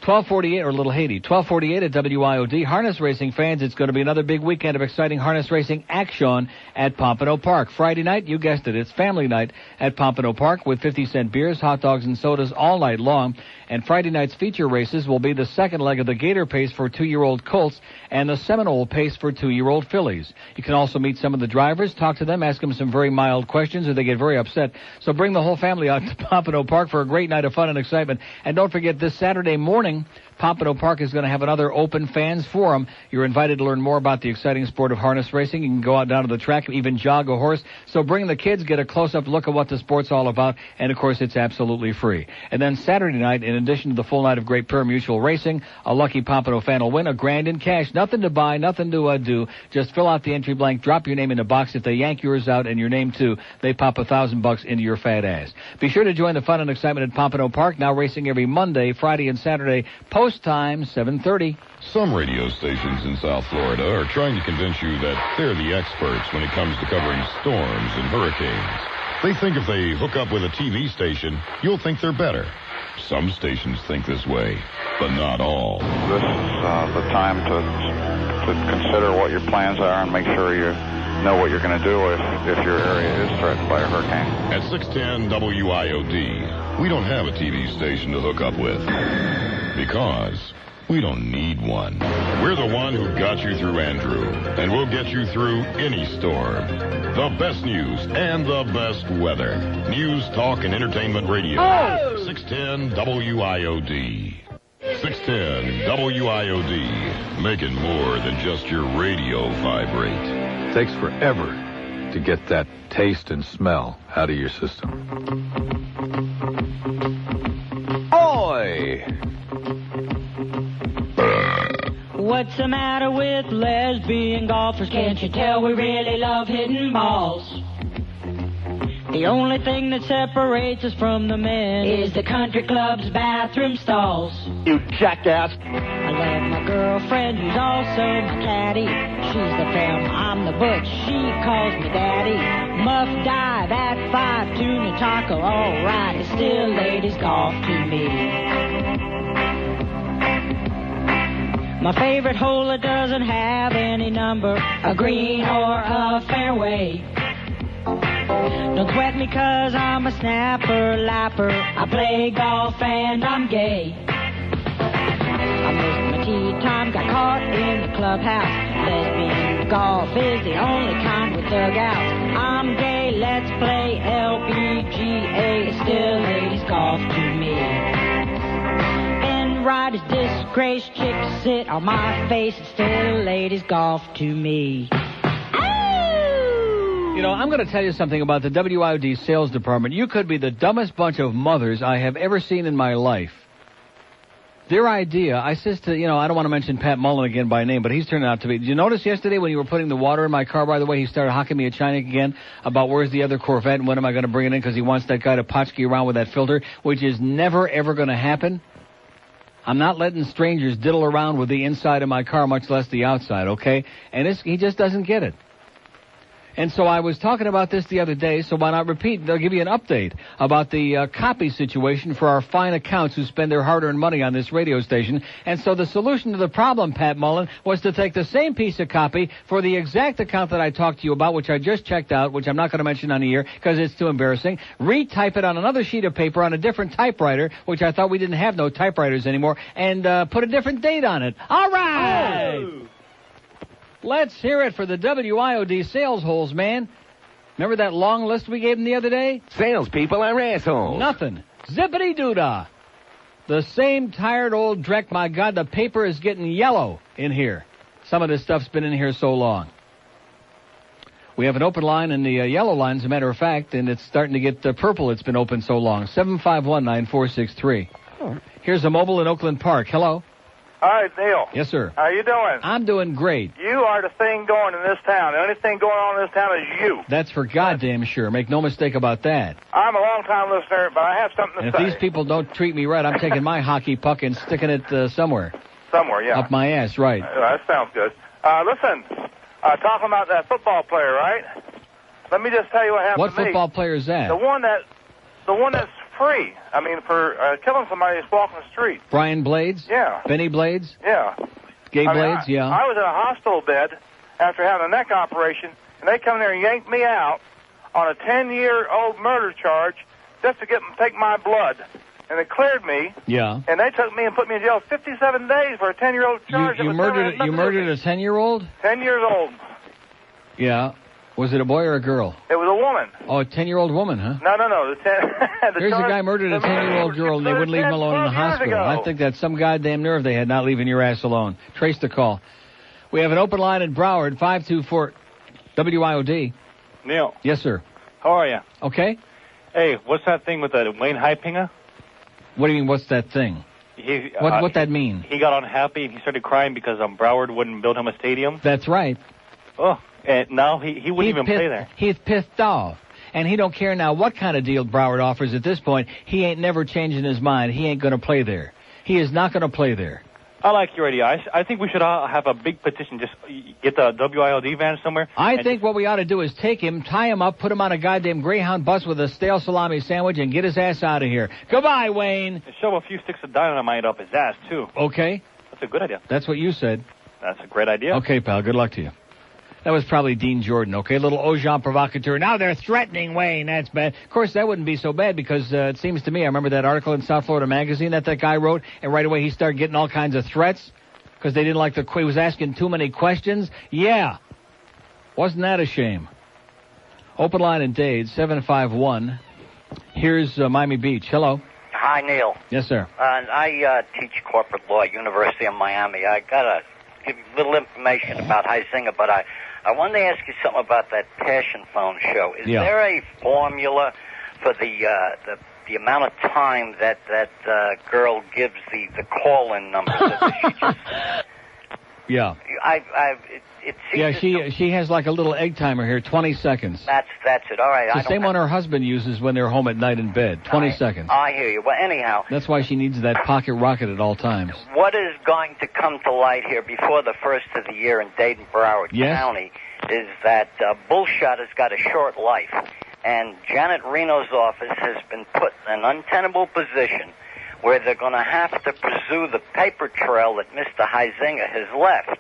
1248 or Little Haiti. 1248 at WIOD. Harness racing fans, it's going to be another big weekend of exciting harness racing action at Pompano Park. Friday night, you guessed it, it's family night at Pompano Park with 50-cent beers, hot dogs, and sodas all night long. And Friday night's feature races will be the second leg of the Gator Pace for 2-year-old Colts and the Seminole Pace for 2-year-old fillies. You can also meet some of the drivers, talk to them, ask them some very mild questions, or they get very upset. So bring the whole family out to Pompano Park for a great night of fun and excitement. And don't forget, this Saturday morning, Pompano Park is going to have another open fans forum. You're invited to learn more about the exciting sport of harness racing. You can go out down to the track, even jog a horse. So bring the kids, get a close-up look at what the sport's all about, and, of course, it's absolutely free. And then Saturday night, in addition to the full night of great pari-mutuel racing, a lucky Pompano fan will win $1,000 in cash. Nothing to buy, nothing to do. Just fill out the entry blank, drop your name in the box. If they yank yours out and your name, too, they pop $1,000 into your fat ass. Be sure to join the fun and excitement at Pompano Park, now racing every Monday, Friday, and Saturday. Post time, 7:30. Some radio stations in South Florida are trying to convince you that they're the experts when it comes to covering storms and hurricanes. They think if they hook up with a TV station, you'll think they're better. Some stations think this way, but not all. This is the time to consider what your plans are and make sure you know what you're going to do if your area is threatened by a hurricane. At 610 WIOD, we don't have a TV station to hook up with because we don't need one. We're the one who got you through Andrew, and we'll get you through any storm. The best news and the best weather. News, talk, and entertainment radio. 610 WIOD. 610 WIOD. Making more than just your radio vibrate. Takes forever to get that taste and smell out of your system. Oi! What's the matter with lesbian golfers? Can't you tell we really love hitting balls? The only thing that separates us from the men is the country club's bathroom stalls. You jackass. I love my girlfriend who's also my caddy. She's the femme, I'm the butch, she calls me daddy. Muff dive at 5, tuna taco, alright. It's still ladies golf to me. My favorite hole that doesn't have any number, a green or a fairway. Don't sweat me 'cause I'm a snapper, lapper. I play golf and I'm gay. I missed my tee time, got caught in the clubhouse. Lesbian golf is the only kind with dugouts. I'm gay, let's play LPGA. It's still ladies golf to me. And riders disgrace, chicks sit on my face. It's still ladies golf to me. You know, I'm going to tell you something about the WIOD sales department. You could be the dumbest bunch of mothers I have ever seen in my life. Their idea, I says to, I don't want to mention Pat Mullin again by name, but he's turned out to be. Did you notice yesterday when you were putting the water in my car, by the way, he started hocking me a Chinik again about where's the other Corvette and when am I going to bring it in because he wants that guy to potchkey around with that filter, which is never, ever going to happen. I'm not letting strangers diddle around with the inside of my car, much less the outside, okay? And he just doesn't get it. And so I was talking about this the other day, so why not repeat? They'll give you an update about the copy situation for our fine accounts who spend their hard-earned money on this radio station. And so the solution to the problem, Pat Mullin, was to take the same piece of copy for the exact account that I talked to you about, which I just checked out, which I'm not going to mention on the air because it's too embarrassing, retype it on another sheet of paper on a different typewriter, which I thought we didn't have no typewriters anymore, and put a different date on it. All right! Oh. Let's hear it for the WIOD sales holes, man. Remember that long list we gave them the other day? Salespeople are assholes. Nothing. Zippity-doo-dah. The same tired old dreck. My God, the paper is getting yellow in here. Some of this stuff's been in here so long. We have an open line in the yellow line, as a matter of fact, and it's starting to get purple. It's been open so long. 751-9463. Oh. Here's a mobile in Oakland Park. Hello. All right, Neil. Yes, sir. How you doing? I'm doing great. You are the thing going in this town. The only thing going on in this town is you. That's for goddamn sure. Make no mistake about that. I'm a long-time listener, but I have something to say. And if these people don't treat me right, I'm taking my hockey puck and sticking it somewhere. Somewhere, yeah. Up my ass, right. That sounds good. Listen, talking about that football player, right? Let me just tell you what happened What to me. What football player is that? The one that's free. I mean, for killing somebody that's walking the street. Brian Blades? Yeah. Benny Blades? Yeah. Gay Blades? Yeah. I was in a hospital bed after having a neck operation, and they come there and yanked me out on a 10-year-old murder charge just to take my blood. And they cleared me. Yeah. And they took me and put me in jail 57 days for a 10-year-old charge. You murdered a 10-year-old? 10 years old. Yeah. Was it a boy or a girl? It was a woman. Oh, a 10-year-old woman, huh? No. Here's a guy murdered a 10-year-old girl, and they wouldn't leave him alone in the hospital. I think that's some goddamn nerve they had not leaving your ass alone. Trace the call. We have an open line in Broward, 524 WIOD. Neil. Yes, sir. How are you? Okay. Hey, what's that thing with Wayne Huizenga? What do you mean, what's that thing? What that mean? He got unhappy and he started crying because Broward wouldn't build him a stadium. That's right. Oh. And now he wouldn't even play there. He's pissed off. And he don't care now what kind of deal Broward offers at this point. He ain't never changing his mind. He ain't going to play there. He is not going to play there. I like your idea. I think we should have a big petition. Just get the WIOD van somewhere. I think what we ought to do is take him, tie him up, put him on a goddamn Greyhound bus with a stale salami sandwich, and get his ass out of here. Goodbye, Wayne. And shove a few sticks of dynamite up his ass, too. Okay. That's a good idea. That's what you said. That's a great idea. Okay, pal. Good luck to you. That was probably Dean Jordan, okay? Little Ojan provocateur. Now they're threatening Wayne. That's bad. Of course, that wouldn't be so bad because it seems to me, I remember that article in South Florida Magazine that guy wrote, and right away he started getting all kinds of threats because they didn't like he was asking too many questions. Yeah. Wasn't that a shame? Open line in Dade, 751. Here's Miami Beach. Hello. Hi, Neil. Yes, sir. I teach corporate law at University of Miami. I got to give you a little information about Huizenga, but I wanted to ask you something about that passion phone show. Is there a formula for the amount of time that girl gives the call-in number? Yeah. It Yeah, she has like a little egg timer here, 20 seconds. That's it. All right. The same one her husband uses when they're home at night in bed. 20 seconds. I hear you. Well, anyhow. That's why she needs that pocket rocket at all times. What is going to come to light here before the first of the year in Dayton, Broward County is that bullshot has got a short life. And Janet Reno's office has been put in an untenable position where they're going to have to pursue the paper trail that Mr. Huizenga has left.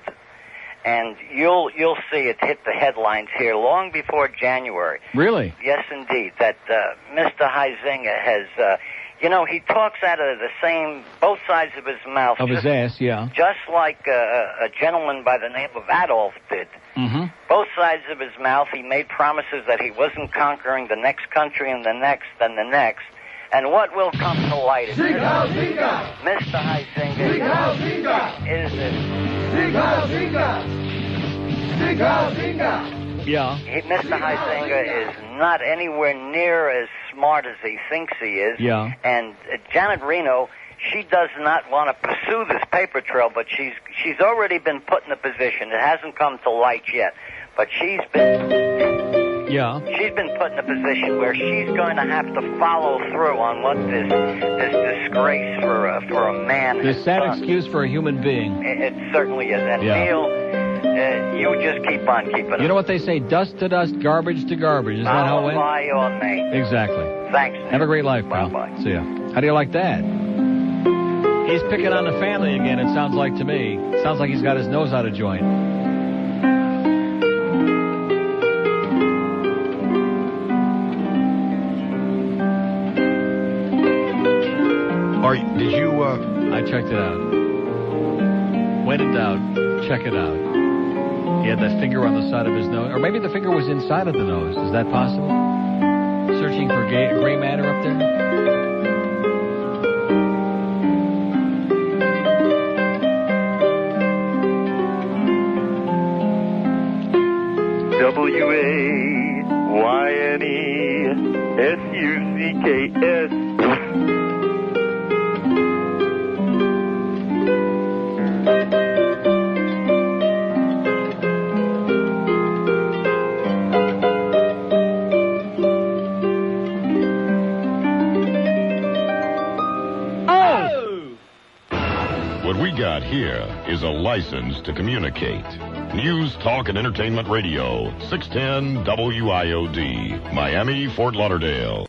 And you'll see it hit the headlines here long before January. Really? Yes, indeed. That Mr. Huizenga has, he talks out of the same, both sides of his mouth. Of his ass, yeah. Just like a gentleman by the name of Adolf did. Mm-hmm. Both sides of his mouth, he made promises that he wasn't conquering the next country and the next and the next. And what will come to light is Mr. Huizenga is it. Yeah. Mr. Huizenga is not anywhere near as smart as he thinks he is. Yeah. And Janet Reno, she does not want to pursue this paper trail, but she's already been put in a position. It hasn't come to light yet, but she's been put in a position where she's going to have to follow through on what this disgrace for a man has This sad done. excuse for a human being. It certainly is. And Neil, you just keep on keeping You know what they say? Dust to dust, garbage to garbage. Is that how it went? Lie on me. Exactly. Thanks. Have a great life, pal. Bye-bye. See ya. How do you like that? He's picking on the family again, it sounds like to me. Sounds like he's got his nose out of joint. Did you, I checked it out. When in doubt, check it out. He had that finger on the side of his nose. Or maybe the finger was inside of the nose. Is that possible? Searching for gray matter up there? WAYNESUCKS. What we got here is a license to communicate. News, talk, and entertainment radio. 610 WIOD. Miami, Fort Lauderdale.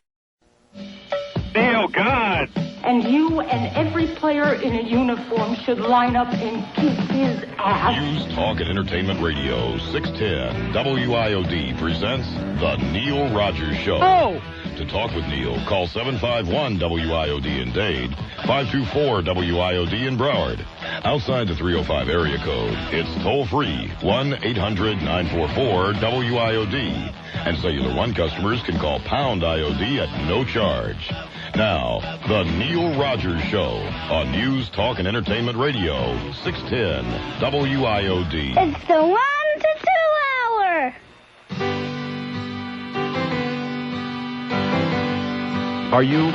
Neil, God! And you and every player in a uniform should line up and kiss his ass. News, talk, and entertainment radio. 610 WIOD presents The Neil Rogers Show. Oh! To talk with Neil, call 751-WIOD in Dade, 524-WIOD in Broward. Outside the 305 area code, it's toll-free, 1-800-944-WIOD. And Cellular One customers can call pound IOD at no charge. Now, The Neil Rogers Show on News, Talk, and Entertainment Radio, 610 WIOD. It's the 1 to 2 hour. Are you?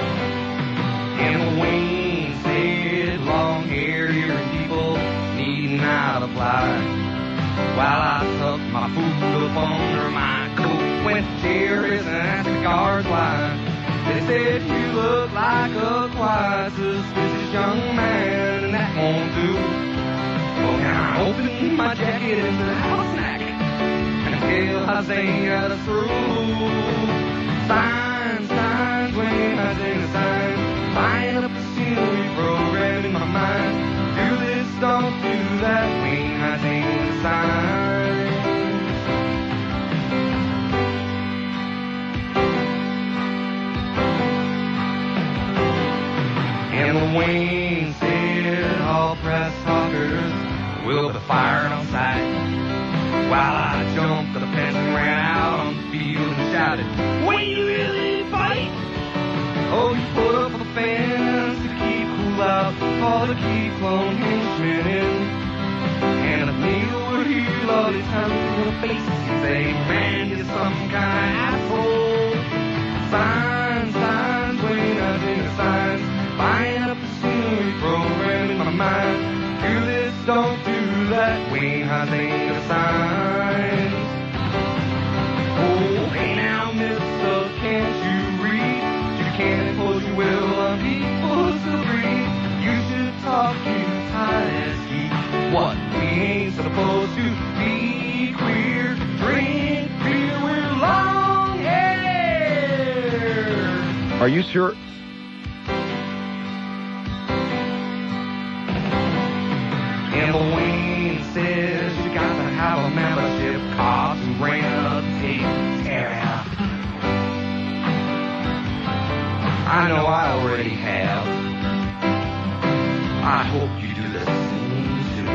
And Wayne said long-haired people need not apply. While I tucked my foot up under my coat, went to terrorists and asked the guards why. They said you look like a quite suspicious young man, and that won't do. Well, now I opened my jacket and said, have a snack, and tell Huizenga the through. Signs, Wayne Huizenga signs, buying up the scenery program in my mind. Do this, don't do that, Wayne Huizenga signs. And Wayne said all press talkers will be fired on sight. While I jumped to the fence and ran out on the field and shouted, Wayne, you really fight? Oh, you put up a fence to keep cool out all the key clone henchmen in. And if Neil were here, Lord, he'd come to your face and say, man, you're some kind of asshole. Signs, Wayne Huizenga signs, buying up the scenery program in my mind. Do this, don't do that. talk too tight as heat. What we ain't supposed to be queer. Drink beer with long hair. Are you sure? Campbell Wayne says you got to have a membership card to rent a Satire. I know I already have. I hope you do the same too.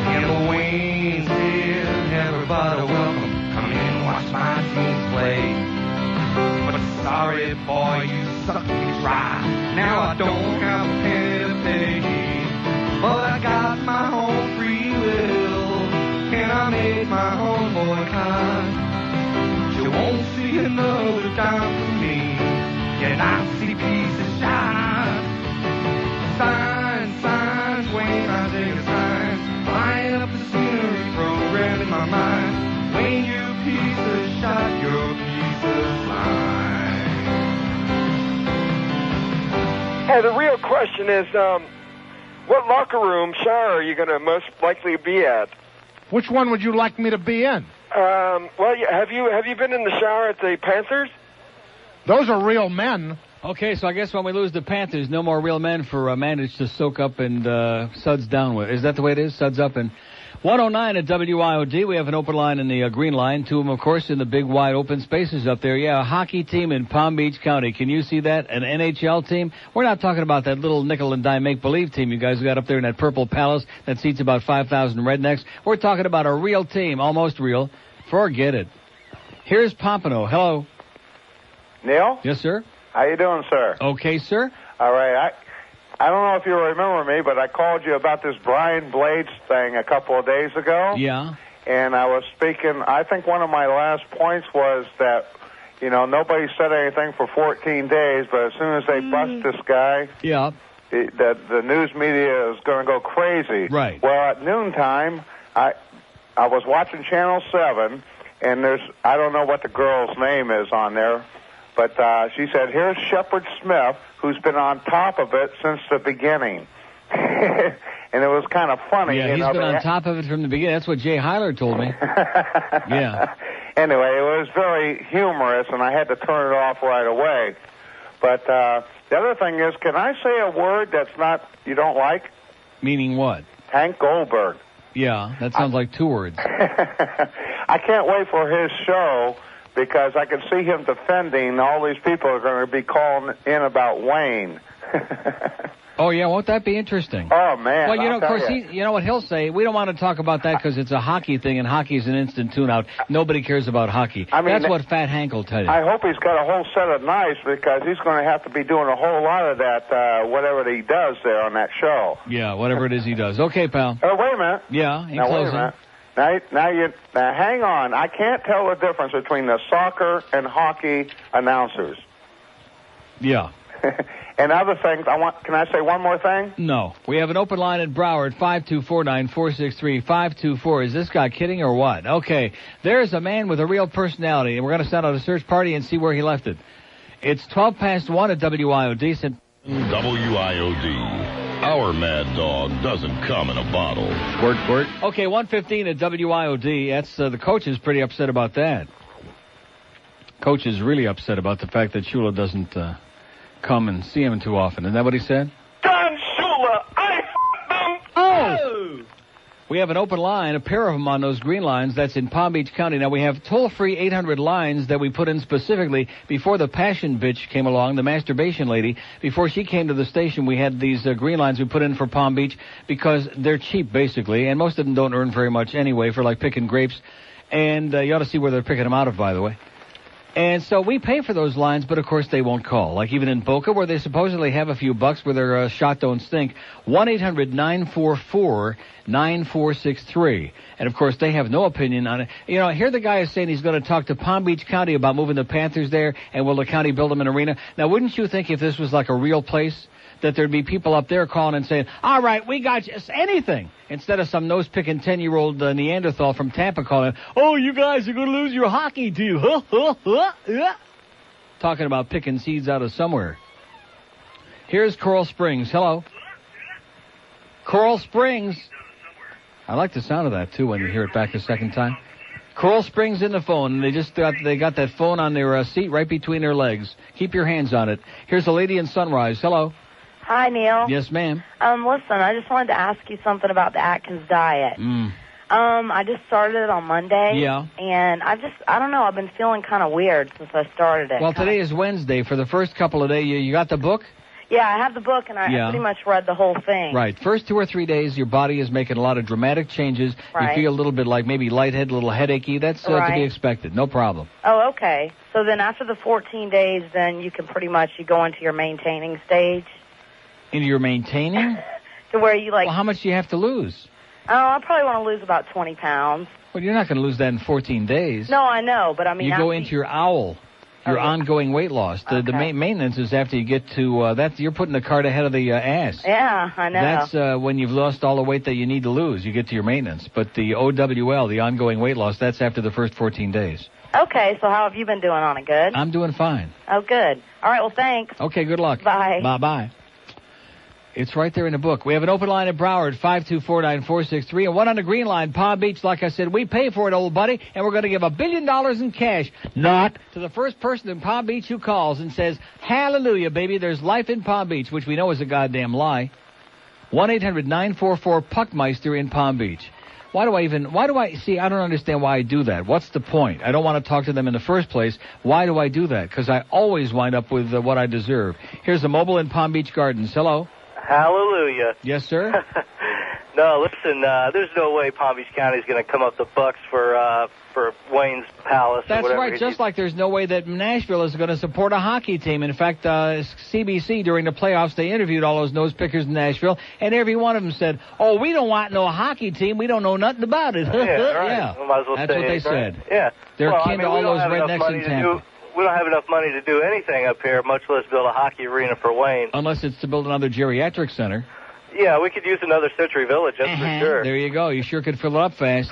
Campbell Wayne says everybody welcome. Come in, watch my team play. But sorry, boy, you suck me dry. Now I don't have a penny to pay. But I got my own free will, and I made my own boycott. You won't see another dime from me. You're Nazi piece of shit. Signs, Wayne Huizenga signs. Line up the scenery program in my mind. Wayne, you piece of shit, you're a piece of slime. Hey, the real question is, what locker room shower are you going to most likely be at? Which one would you like me to be in? Well, have you been in the shower at the Panthers? Those are real men. Okay, so I guess when we lose the Panthers, no more real men for Mandich to soak up and suds down with. Is that the way it is? Suds up and 109 at WIOD. We have an open line in the green line. Two of them, of course, in the big wide open spaces up there. Yeah, a hockey team in Palm Beach County. Can you see that? An NHL team? We're not talking about that little nickel and dime make-believe team you guys got up there in that Purple Palace that seats about 5,000 rednecks. We're talking about a real team, almost real. Forget it. Here's Pompano. Hello. Neil? Yes, sir? How you doing, sir? Okay, sir. All right. I don't know if you remember me, but I called you about this Brian Blades thing a couple of days ago. Yeah. And I was speaking, I think one of my last points was that, you know, nobody said anything for 14 days, but as soon as they bust this guy, yeah, the news media is going to go crazy. Right. Well, at noontime, I was watching Channel 7, and I don't know what the girl's name is on there, but she said, here's Shepard Smith, who's been on top of it since the beginning. And it was kind of funny. Yeah, he's been on top of it from the beginning. That's what Jay Heiler told me. Yeah. Anyway, it was very humorous, and I had to turn it off right away. But the other thing is, can I say a word that's you don't like? Meaning what? Hank Goldberg. Yeah, that sounds like two words. I can't wait for his show, because I can see him defending all these people are going to be calling in about Wayne. Oh, yeah, won't that be interesting? Oh, man. Well, you know, of course, you know what he'll say? We don't want to talk about that because it's a hockey thing, and hockey's an instant tune-out. Nobody cares about hockey. I mean, that's what Fat Hank will tell you. I hope he's got a whole set of knives, because he's going to have to be doing a whole lot of that, whatever he does there on that show. Yeah, whatever it is he does. Okay, pal. Oh, wait a minute. Yeah, in now, closing. Wait a minute. Now, hang on. I can't tell the difference between the soccer and hockey announcers. Yeah. And other things, can I say one more thing? No. We have an open line at Broward, 524-9463-524. Is this guy kidding or what? Okay. There's a man with a real personality, and we're going to send out a search party and see where he left it. It's 1 at WIOD. WIOD. Our mad dog doesn't come in a bottle. Squirt, squirt. Okay, 1:15 at WIOD. That's the coach is pretty upset about that. Coach is really upset about the fact that Shula doesn't come and see him too often. Isn't that what he said? Don Shula, I f***ed them. Oh! We have an open line, a pair of them on those green lines. That's in Palm Beach County. Now, we have toll-free 800 lines that we put in specifically before the passion bitch came along, the masturbation lady. Before she came to the station, we had these green lines we put in for Palm Beach because they're cheap, basically, and most of them don't earn very much anyway for, like, picking grapes. And you ought to see where they're picking them out of, by the way. And so we pay for those lines, but of course they won't call. Like even in Boca, where they supposedly have a few bucks where their shot don't stink. 1-800-944-9463. And of course they have no opinion on it. You know, here the guy is saying he's going to talk to Palm Beach County about moving the Panthers there, and will the county build them an arena? Now, wouldn't you think if this was like a real place, that there'd be people up there calling and saying, all right, we got you, anything, instead of some nose-picking 10-year-old Neanderthal from Tampa calling, oh, you guys are going to lose your hockey team. Talking about picking seeds out of somewhere. Here's Coral Springs. Hello. Coral Springs. I like the sound of that, too, when you hear it back a second time. Coral Springs in the phone. They got that phone on their seat right between their legs. Keep your hands on it. Here's a lady in Sunrise. Hello. Hi, Neil. Yes, ma'am. Listen, I just wanted to ask you something about the Atkins diet. I just started it on Monday. Yeah. And I don't know, I've been feeling kind of weird since I started it. Well, today is Wednesday. For the first couple of days, you got the book? Yeah, I have the book, and I pretty much read the whole thing. Right. First 2 or 3 days, your body is making a lot of dramatic changes. Right. You feel a little bit like maybe lightheaded, a little headachy. That's to be expected. No problem. Oh, okay. So then after the 14 days, then you can pretty much, you go into your maintaining stage. Into your maintaining? To where you like... Well, how much do you have to lose? Oh, I probably want to lose about 20 pounds. Well, you're not going to lose that in 14 days. No, I know, but I mean... You go into your owl. Your ongoing weight loss. The maintenance is after you get to that. You're putting the cart ahead of the ass. Yeah, I know. That's when you've lost all the weight that you need to lose. You get to your maintenance. But the OWL, the ongoing weight loss, that's after the first 14 days. Okay, so how have you been doing on it? Good? I'm doing fine. Oh, good. All right, well, thanks. Okay, good luck. Bye. Bye-bye. It's right there in the book. We have an open line at Broward, 524-9463, and one on the green line, Palm Beach. Like I said, we pay for it, old buddy, and we're going to give $1 billion in cash, not to the first person in Palm Beach who calls and says, hallelujah, baby, there's life in Palm Beach, which we know is a goddamn lie. 1-800-944-Puckmeister in Palm Beach. I don't understand why I do that. What's the point? I don't want to talk to them in the first place. Why do I do that? Because I always wind up with what I deserve. Here's a mobile in Palm Beach Gardens. Hello. Hallelujah. Yes, sir? No, listen, there's no way Palm Beach County is going to come up the bucks for Wayne's Palace. That's or whatever. right, just like there's no way that Nashville is going to support a hockey team. In fact, CBC, during the playoffs, they interviewed all those nose pickers in Nashville, and every one of them said, oh, we don't want no hockey team. We don't know nothing about it. Yeah, right. Yeah. Well, might as well That's say what they it, said. Right? Yeah. They're well, kin to all those rednecks in Tampa. We don't have enough money to do anything up here, much less build a hockey arena for Wayne. Unless it's to build another geriatric center. Yeah, we could use another Century Village, that's for sure. There you go. You sure could fill it up fast.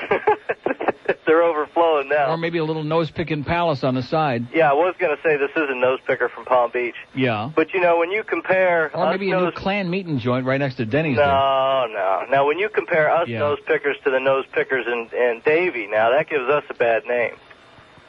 They're overflowing now. Or maybe a little nose-picking palace on the side. Yeah, I was going to say this is a nose picker from Palm Beach. Yeah. But, you know, when you compare... Or maybe a new clan meeting joint right next to Denny's. No. Now, when you compare us nose pickers to the nose pickers in Davie, now, that gives us a bad name.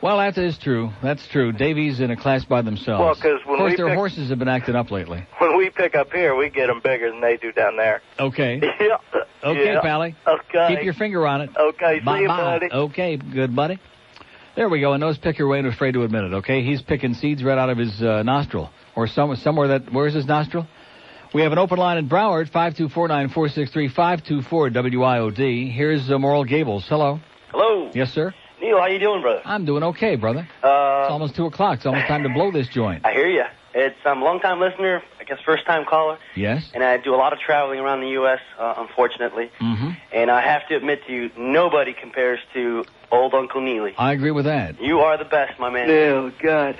Well, that is true. That's true. Davies in a class by themselves. Well, because when of course, their horses have been acting up lately. When we pick up here, we get them bigger than they do down there. Okay. Yeah. Okay, yeah. Pally. Okay. Keep your finger on it. Okay, see you, Bye-bye. buddy. Okay, good buddy. There we go. A nose picker ain't afraid to admit it, okay? He's picking seeds right out of his nostril. Or somewhere that... Where's his nostril? We have an open line in Broward, 524-9463, 524-WIOD. Here's Moral Gables. Hello. Hello. Yes, sir? Neil, how you doing, brother? I'm doing okay, brother. It's almost 2 o'clock. It's almost time to blow this joint. I hear you. I'm a long-time listener, I guess first-time caller. Yes. And I do a lot of traveling around the U.S., unfortunately. Mm-hmm. And I have to admit to you, nobody compares to old Uncle Neely. I agree with that. You are the best, my man. Oh, God.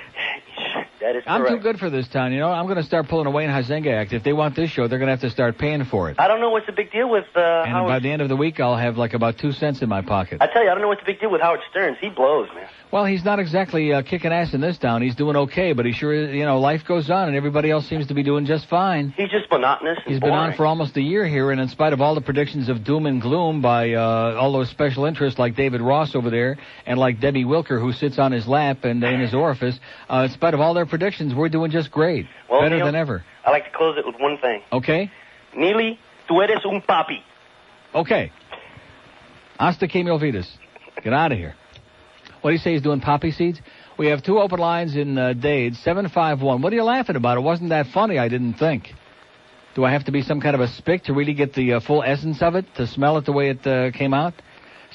That is I'm correct. too good for this town. You know, I'm going to start pulling a Wayne Huizenga act. If they want this show, they're going to have to start paying for it. I don't know what's the big deal with And Howard. by the end of the week, I'll have like about 2 cents in my pocket. I tell you, I don't know what's the big deal with Howard Stearns. He blows, man. Well, he's not exactly kicking ass in this town. He's doing okay, but he sure is, you know, life goes on, and everybody else seems to be doing just fine. He's just monotonous and He's been boring. on for almost a year here, and in spite of all the predictions of doom and gloom by all those special interests like David Ross over there and like Debbie Wilker, who sits on his lap and in his orifice, in spite of all their predictions, we're doing just great. Well, Better Neil, than ever. I like to close it with one thing. Okay? Neely, tú eres un papi. Okay. Hasta que me olvides. Get out of here. What do you say he's doing poppy seeds? We have 2 open lines in Dade, 751. What are you laughing about? It wasn't that funny, I didn't think. Do I have to be some kind of a spick to really get the full essence of it, to smell it the way it came out?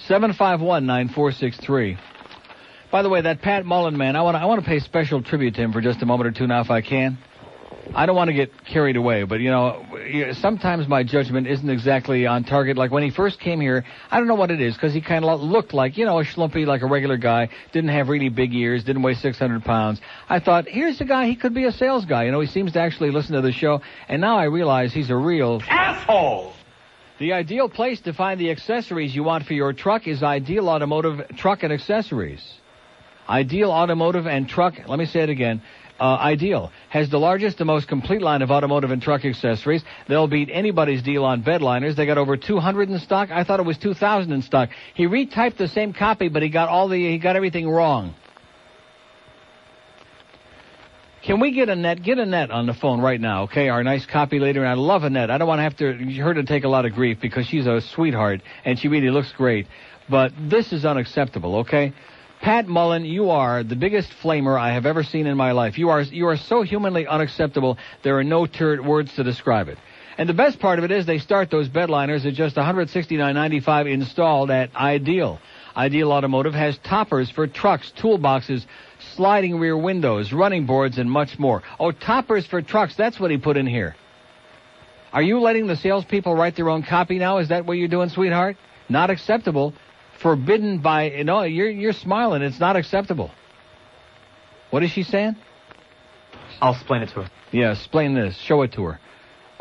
751-9463. By the way, that Pat Mullin man, I want to pay special tribute to him for just a moment or two now if I can. I don't want to get carried away, but, sometimes my judgment isn't exactly on target. Like when he first came here, I don't know what it is, because he kind of looked like, a schlumpy, like a regular guy, didn't have really big ears, didn't weigh 600 pounds. I thought, here's a guy, he could be a sales guy. He seems to actually listen to the show, and now I realize he's a real asshole. The ideal place to find the accessories you want for your truck is Ideal Automotive Truck and Accessories. Ideal Automotive and Truck, let me say it again, Ideal has the largest and most complete line of automotive and truck accessories. They'll beat anybody's deal on bed liners. They got over 200 in stock. I thought it was 2,000 in stock. He retyped the same copy, but he got everything wrong. Can we get Annette on the phone right now, okay? Our nice copy leader, and I love Annette. I don't want to have her to take a lot of grief because she's a sweetheart and she really looks great. But this is unacceptable, okay? Pat Mullin, you are the biggest flamer I have ever seen in my life. You are so humanly unacceptable, there are no words to describe it. And the best part of it is they start those bed liners at just $169.95 installed at Ideal. Ideal Automotive has toppers for trucks, toolboxes, sliding rear windows, running boards, and much more. Oh, toppers for trucks, that's what he put in here. Are you letting the salespeople write their own copy now? Is that what you're doing, sweetheart? Not acceptable. Forbidden by, you're smiling. It's not acceptable. What is she saying? I'll explain it to her. Yeah, explain this. Show it to her.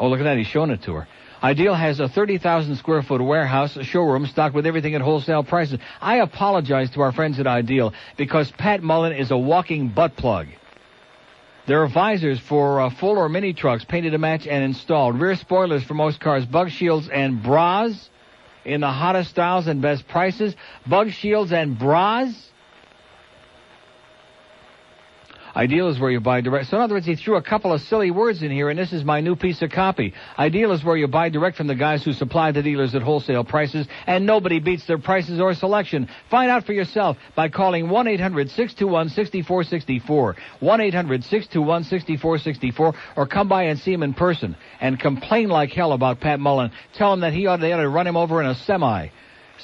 Oh, look at that. He's showing it to her. Ideal has a 30,000 square foot warehouse, showroom stocked with everything at wholesale prices. I apologize to our friends at Ideal because Pat Mullin is a walking butt plug. There are visors for full or mini trucks painted to match and installed. Rear spoilers for most cars, bug shields and bras in the hottest styles and best prices. Bug shields and bras. Ideal is where you buy direct. So in other words, he threw a couple of silly words in here, and this is my new piece of copy. Ideal is where you buy direct from the guys who supply the dealers at wholesale prices, and nobody beats their prices or selection. Find out for yourself by calling 1-800-621-6464, 1-800-621-6464, or come by and see him in person and complain like hell about Pat Mullin. Tell him that they ought to run him over in a semi.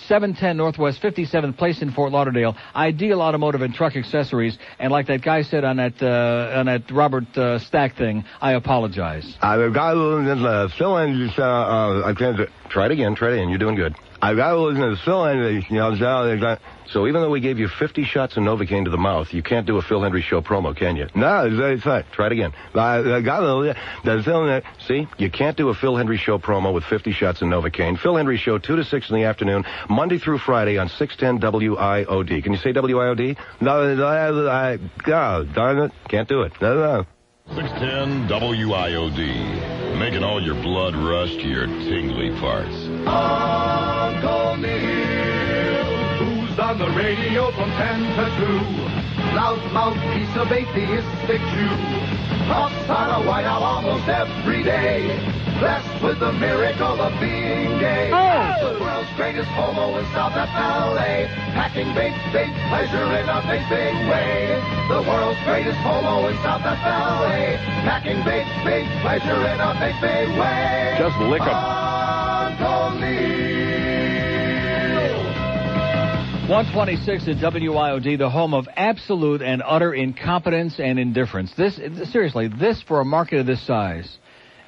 710 Northwest 57th Place in Fort Lauderdale. Ideal Automotive and Truck Accessories. And like that guy said on that Robert Stack thing, I apologize. I've got a fill in. I can't try it again. You're doing good. I've got to listen to the fill in. So even though we gave you 50 shots of Novocaine to the mouth, you can't do a Phil Hendry Show promo, can you? No, it's fine. Try it again. I got the fill in. See, you can't do a Phil Hendry Show promo with 50 shots of Novocaine. Phil Hendry Show 2 to 6 in the afternoon, Monday through Friday on 610 WIOD. Can you say WIOD? No, darn it, can't do it. No. 610 WIOD, making all your blood rush to your tingly parts. Uncle Neil, who's on the radio from 10 to 2. Loudmouth piece of atheistic Jew. Tossed on a whiteout almost every day. Blessed with the miracle of being gay. Oh. The world's greatest homo in South FLA. Packing big pleasure in a big way. The world's greatest homo in South FLA. Packing big pleasure in a big way. Just lick 'em. Uncle Neil. 126 at WIOD, the home of absolute and utter incompetence and indifference. This for a market of this size,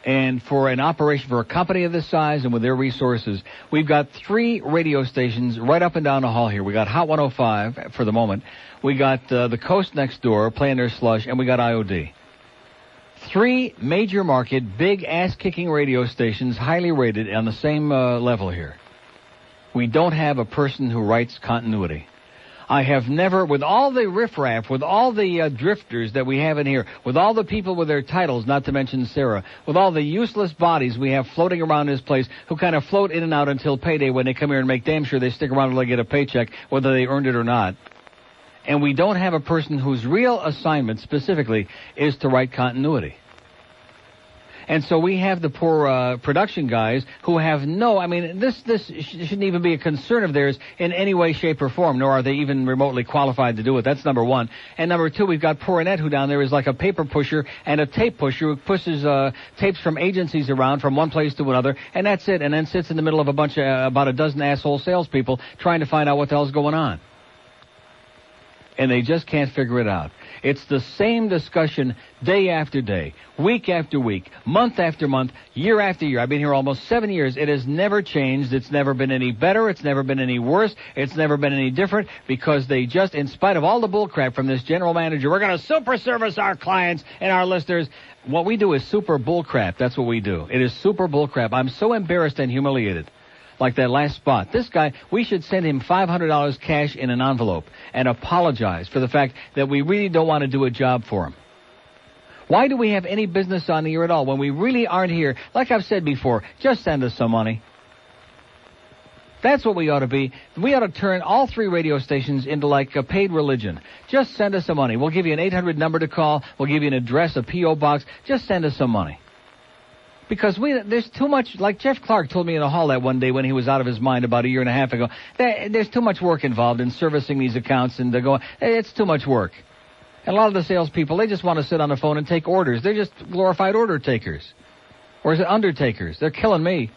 and for an operation for a company of this size and with their resources, we've got 3 radio stations right up and down the hall here. We got Hot 105 for the moment. We got the Coast next door playing their slush, and we got IOD. 3 major market, big ass-kicking radio stations, highly rated on the same level here. We don't have a person who writes continuity. I have never, with all the riffraff, with all the drifters that we have in here, with all the people with their titles, not to mention Sarah, with all the useless bodies we have floating around this place who kind of float in and out until payday when they come here and make damn sure they stick around until they get a paycheck, whether they earned it or not. And we don't have a person whose real assignment specifically is to write continuity. And so we have the poor production guys who have this shouldn't even be a concern of theirs in any way, shape, or form, nor are they even remotely qualified to do it. That's number one. And number 2, we've got poor Annette, who down there is like a paper pusher and a tape pusher who pushes tapes from agencies around from one place to another, and that's it, and then sits in the middle of about a dozen asshole salespeople trying to find out what the hell's going on. And they just can't figure it out. It's the same discussion day after day, week after week, month after month, year after year. I've been here almost 7 years. It has never changed. It's never been any better. It's never been any worse. It's never been any different because they just, in spite of all the bullcrap from this general manager, we're going to super service our clients and our listeners. What we do is super bullcrap. That's what we do. It is super bullcrap. I'm so embarrassed and humiliated. Like that last spot. This guy, we should send him $500 cash in an envelope and apologize for the fact that we really don't want to do a job for him. Why do we have any business on the air at all when we really aren't here? Like I've said before, just send us some money. That's what we ought to be. We ought to turn all 3 radio stations into like a paid religion. Just send us some money. We'll give you an 800 number to call. We'll give you an address, a P.O. box. Just send us some money. Because there's too much, like Jeff Clark told me in the hall that one day when he was out of his mind about a year and a half ago, there's too much work involved in servicing these accounts and it's too much work. And a lot of the salespeople, they just want to sit on the phone and take orders. They're just glorified order takers. Or is it undertakers? They're killing me.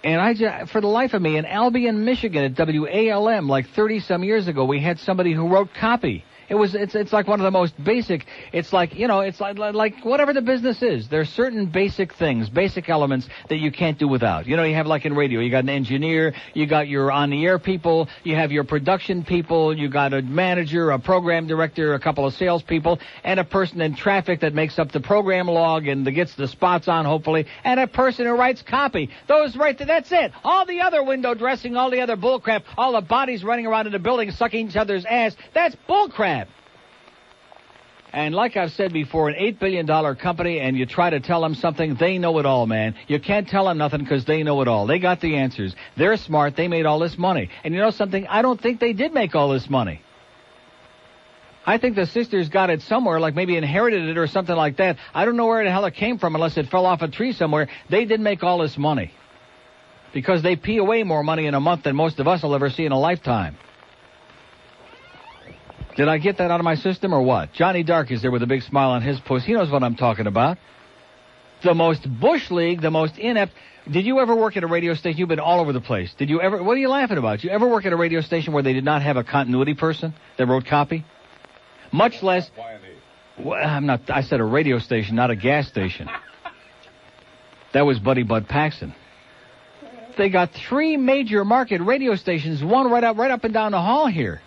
And for the life of me, in Albion, Michigan at WALM, like 30-some years ago, we had somebody who wrote copy. It's like one of the most basic, it's like, it's like whatever the business is. There's certain basic things, basic elements that you can't do without. You have like in radio, you got an engineer, you got your on-the-air people, you have your production people, you got a manager, a program director, a couple of salespeople, and a person in traffic that makes up the program log and that gets the spots on, hopefully, and a person who writes copy. Those right there, that's it. All the other window dressing, all the other bullcrap, all the bodies running around in the building sucking each other's ass, that's bullcrap. And like I've said before, an $8 billion company, and you try to tell them something, they know it all, man. You can't tell them nothing because they know it all. They got the answers. They're smart. They made all this money. And you know something? I don't think they did make all this money. I think the sisters got it somewhere, like maybe inherited it or something like that. I don't know where the hell it came from unless it fell off a tree somewhere. They did make all this money because they pee away more money in a month than most of us will ever see in a lifetime. Did I get that out of my system or what? Johnny Dark is there with a big smile on his puss. He knows what I'm talking about. The most Bush League, the most inept. Did you ever work at a radio station? You've been all over the place. Did you ever? What are you laughing about? Did you ever work at a radio station where they did not have a continuity person that wrote copy? Much less. Well, I said a radio station, not a gas station. That was Buddy Bud Paxson. They got 3 major market radio stations, one right up and down the hall here.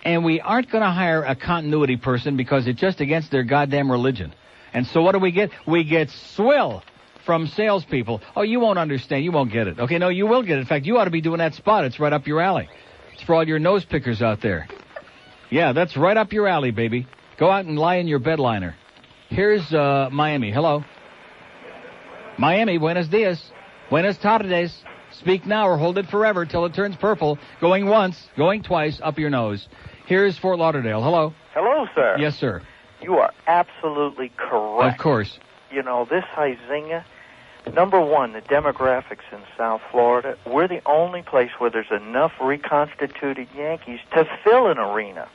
And we aren't going to hire a continuity person because it's just against their goddamn religion. And so what do we get? We get swill from salespeople. Oh, you won't understand. You won't get it. Okay, no, you will get it. In fact, you ought to be doing that spot. It's right up your alley. It's for all your nose pickers out there. Yeah, that's right up your alley, baby. Go out and lie in your bed liner. Here's Miami. Hello. Miami, buenos dias. Buenas tardes. Speak now or hold it forever till it turns purple. Going once, going twice, up your nose. Here's Fort Lauderdale. Hello. Hello, sir. Yes, sir. You are absolutely correct. Of course. This Huizenga, number one, the demographics in South Florida, we're the only place where there's enough reconstituted Yankees to fill an arena.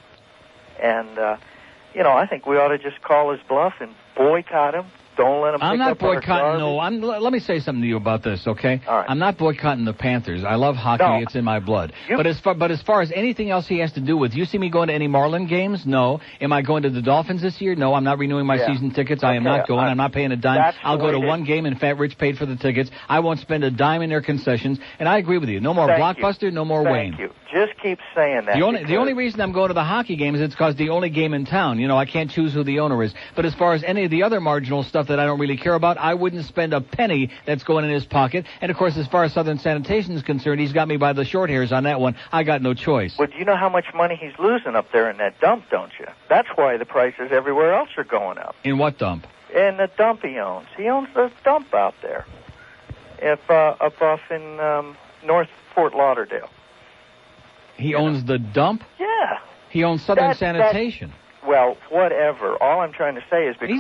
And, I think we ought to just call his bluff and boycott him. Don't let him. I'm not boycotting. No, let me say something to you about this, okay? All right. I'm not boycotting the Panthers. I love hockey. No. It's in my blood. But as far as anything else he has to do with, you see me going to any Marlin games? No. Am I going to the Dolphins this year? No. I'm not renewing my season tickets. I am not going. I'm not paying a dime. I'll go to one game, and Fat Rich paid for the tickets. I won't spend a dime in their concessions. And I agree with you. No more Blockbuster. No more Wayne. Thank you. Just keep saying that. The only reason I'm going to the hockey game is it's because the only game in town. I can't choose who the owner is. But as far as any of the other marginal stuff that I don't really care about, I wouldn't spend a penny that's going in his pocket. And, of course, as far as Southern Sanitation is concerned, he's got me by the short hairs on that one. I got no choice. Well, do you know how much money he's losing up there in that dump, don't you? That's why the prices everywhere else are going up. In what dump? In the dump he owns. He owns the dump out there. Up off in North Fort Lauderdale. He owns the dump? Yeah. He owns Southern Sanitation. Well, whatever. All I'm trying to say is because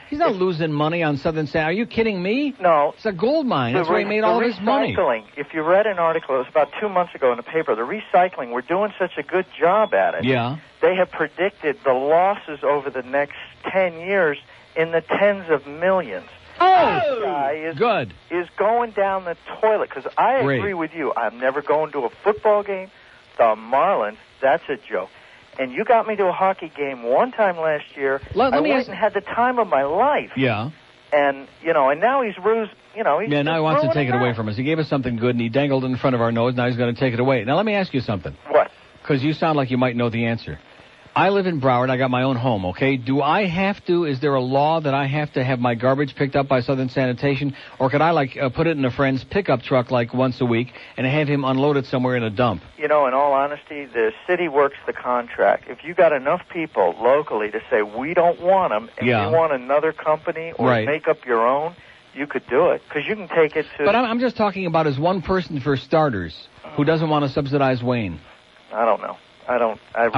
he's not losing money on Southern Sanitation. Are you kidding me? No. It's a gold mine. That's where he made all his money. If you read an article, it was about 2 months ago in the paper, the recycling, we're doing such a good job at it. Yeah. They have predicted the losses over the next 10 years in the tens of millions. Oh, this guy good. Is going down the toilet because I agree with you. I'm never going to a football game, the Marlins, that's a joke. And you got me to a hockey game one time last year. I went and had the time of my life. Yeah. And, and now he's he's now he wants to take it away us. from us. He gave us something good, and he dangled it in front of our nose. Now he's going to take it away. Now, let me ask you something. What? Because you sound like you might know the answer. I live in Broward. I got my own home, okay? Do I have to, is there a law that I have to have my garbage picked up by Southern Sanitation? Or could I, put it in a friend's pickup truck, once a week, and have him unload it somewhere in a dump? In all honesty, the city works the contract. If you got enough people locally to say, we don't want them, and you want another company or make up your own, you could do it. Because you can take it to... But I'm just talking about as one person for starters who doesn't want to subsidize Wayne. I don't know. I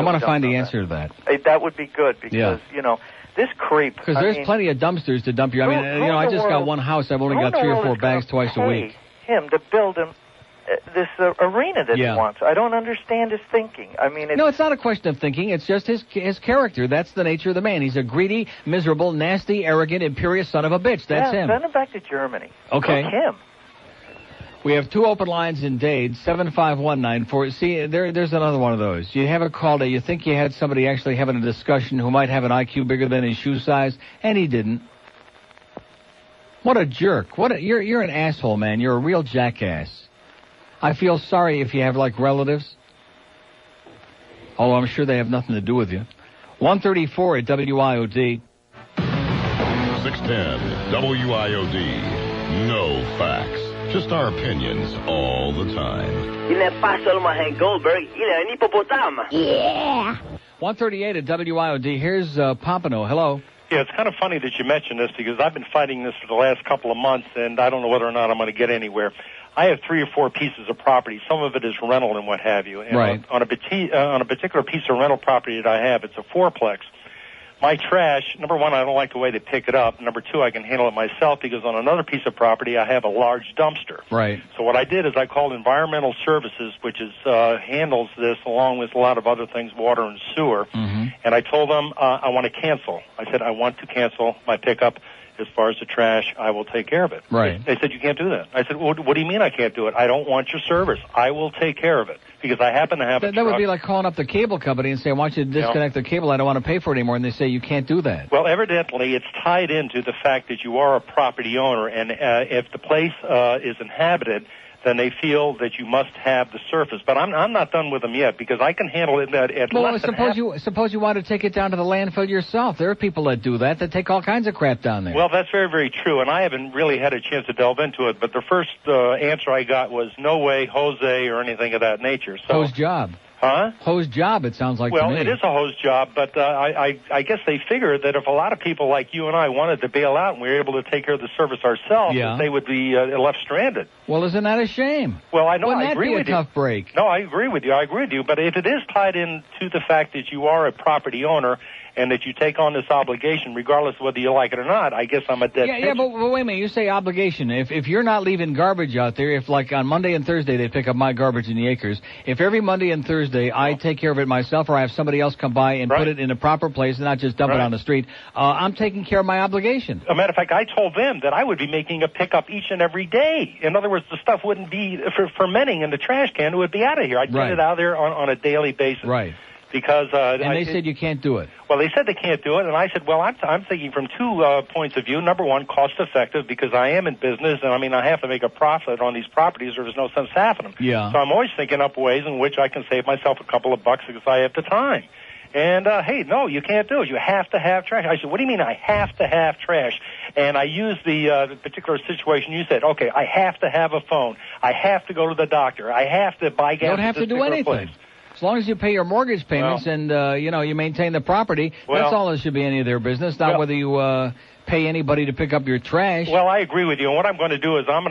want to find the answer to that. That would be good because, this creep... Because there's plenty of dumpsters to dump you. I just got one house. I've only got 3 or 4 bags twice a week. Him to build him this arena that he wants. I don't understand his thinking. No, it's not a question of thinking. It's just his character. That's the nature of the man. He's a greedy, miserable, nasty, arrogant, imperious son of a bitch. That's him. Send him back to Germany. Okay. Fuck him. We have 2 open lines in Dade, 75194. See, there's another one of those. You have a call that you think you had somebody actually having a discussion who might have an IQ bigger than his shoe size, and he didn't. What a jerk. You're an asshole, man. You're a real jackass. I feel sorry if you have, relatives. Although I'm sure they have nothing to do with you. 134 at WIOD. 610 WIOD. No facts. Just our opinions all the time. Yeah. 138 at WIOD. Here's Pompano. Hello. Yeah, it's kind of funny that you mentioned this because I've been fighting this for the last couple of months, and I don't know whether or not I'm going to get anywhere. I have 3 or 4 pieces of property. Some of it is rental and what have you. And right. on a particular piece of rental property that I have, it's a 4-plex. My trash, number one, I don't like the way they pick it up. Number two, I can handle it myself because on another piece of property, I have a large dumpster. Right. So what I did is I called Environmental Services, which handles this along with a lot of other things, water and sewer. Mm-hmm. And I told them I want to cancel. I said, I want to cancel my pickup. As far as the trash, I will take care of it. Right. They said, you can't do that. I said, well, what do you mean I can't do it? I don't want your service. I will take care of it because I happen to have a truck. That would be like calling up the cable company and saying, I want you to disconnect the cable. I don't want to pay for it anymore. And they say, you can't do that. Well, evidently, it's tied into the fact that you are a property owner. And if the place is inhabited, then they feel that you must have the surface. But I'm not done with them yet because I can handle it at less than half. Suppose you want to take it down to the landfill yourself. There are people that do that take all kinds of crap down there. Well, that's very, very true, and I haven't really had a chance to delve into it. But the first answer I got was no way, Jose, or anything of that nature. So, hose job. Huh? Hose job, it sounds like to me. Well, it is a hose job, but I guess they figured that if a lot of people like you and I wanted to bail out and we were able to take care of the service ourselves, that they would be left stranded. Well, isn't that a shame? Well, I know. Wouldn't I agree with you. that be a tough break? No, I agree with you. But if it is tied into the fact that you are a property owner and that you take on this obligation, regardless of whether you like it or not, I guess I'm a dead Yeah, but wait a minute. You say obligation. If you're not leaving garbage out there, if like on Monday and Thursday they pick up my garbage in the acres, if every Monday and Thursday I take care of it myself or I have somebody else come by and put it in a proper place and not just dump it on the street, I'm taking care of my obligation. As a matter of fact, I told them that I would be making a pickup each and every day. In other words, the stuff wouldn't be fermenting in the trash can. It would be out of here. I'd get it out of there on a daily basis. Right. Because and they said you can't do it. Well, they said they can't do it, and I said, well, I'm thinking from 2 points of view. Number one, cost effective, because I am in business, and I have to make a profit on these properties, or there's no sense having them. Yeah. So I'm always thinking up ways in which I can save myself a couple of bucks because I have the time. And, hey, no, you can't do it. You have to have trash. I said, what do you mean I have to have trash? And I used the particular situation you said. Okay, I have to have a phone. I have to go to the doctor. I have to buy gas. You don't have to do anything. Place. As long as you pay your mortgage payments and, you maintain the property, that's all that should be any of their business, not whether you pay anybody to pick up your trash. Well, I agree with you. And what I'm going to do is I'm going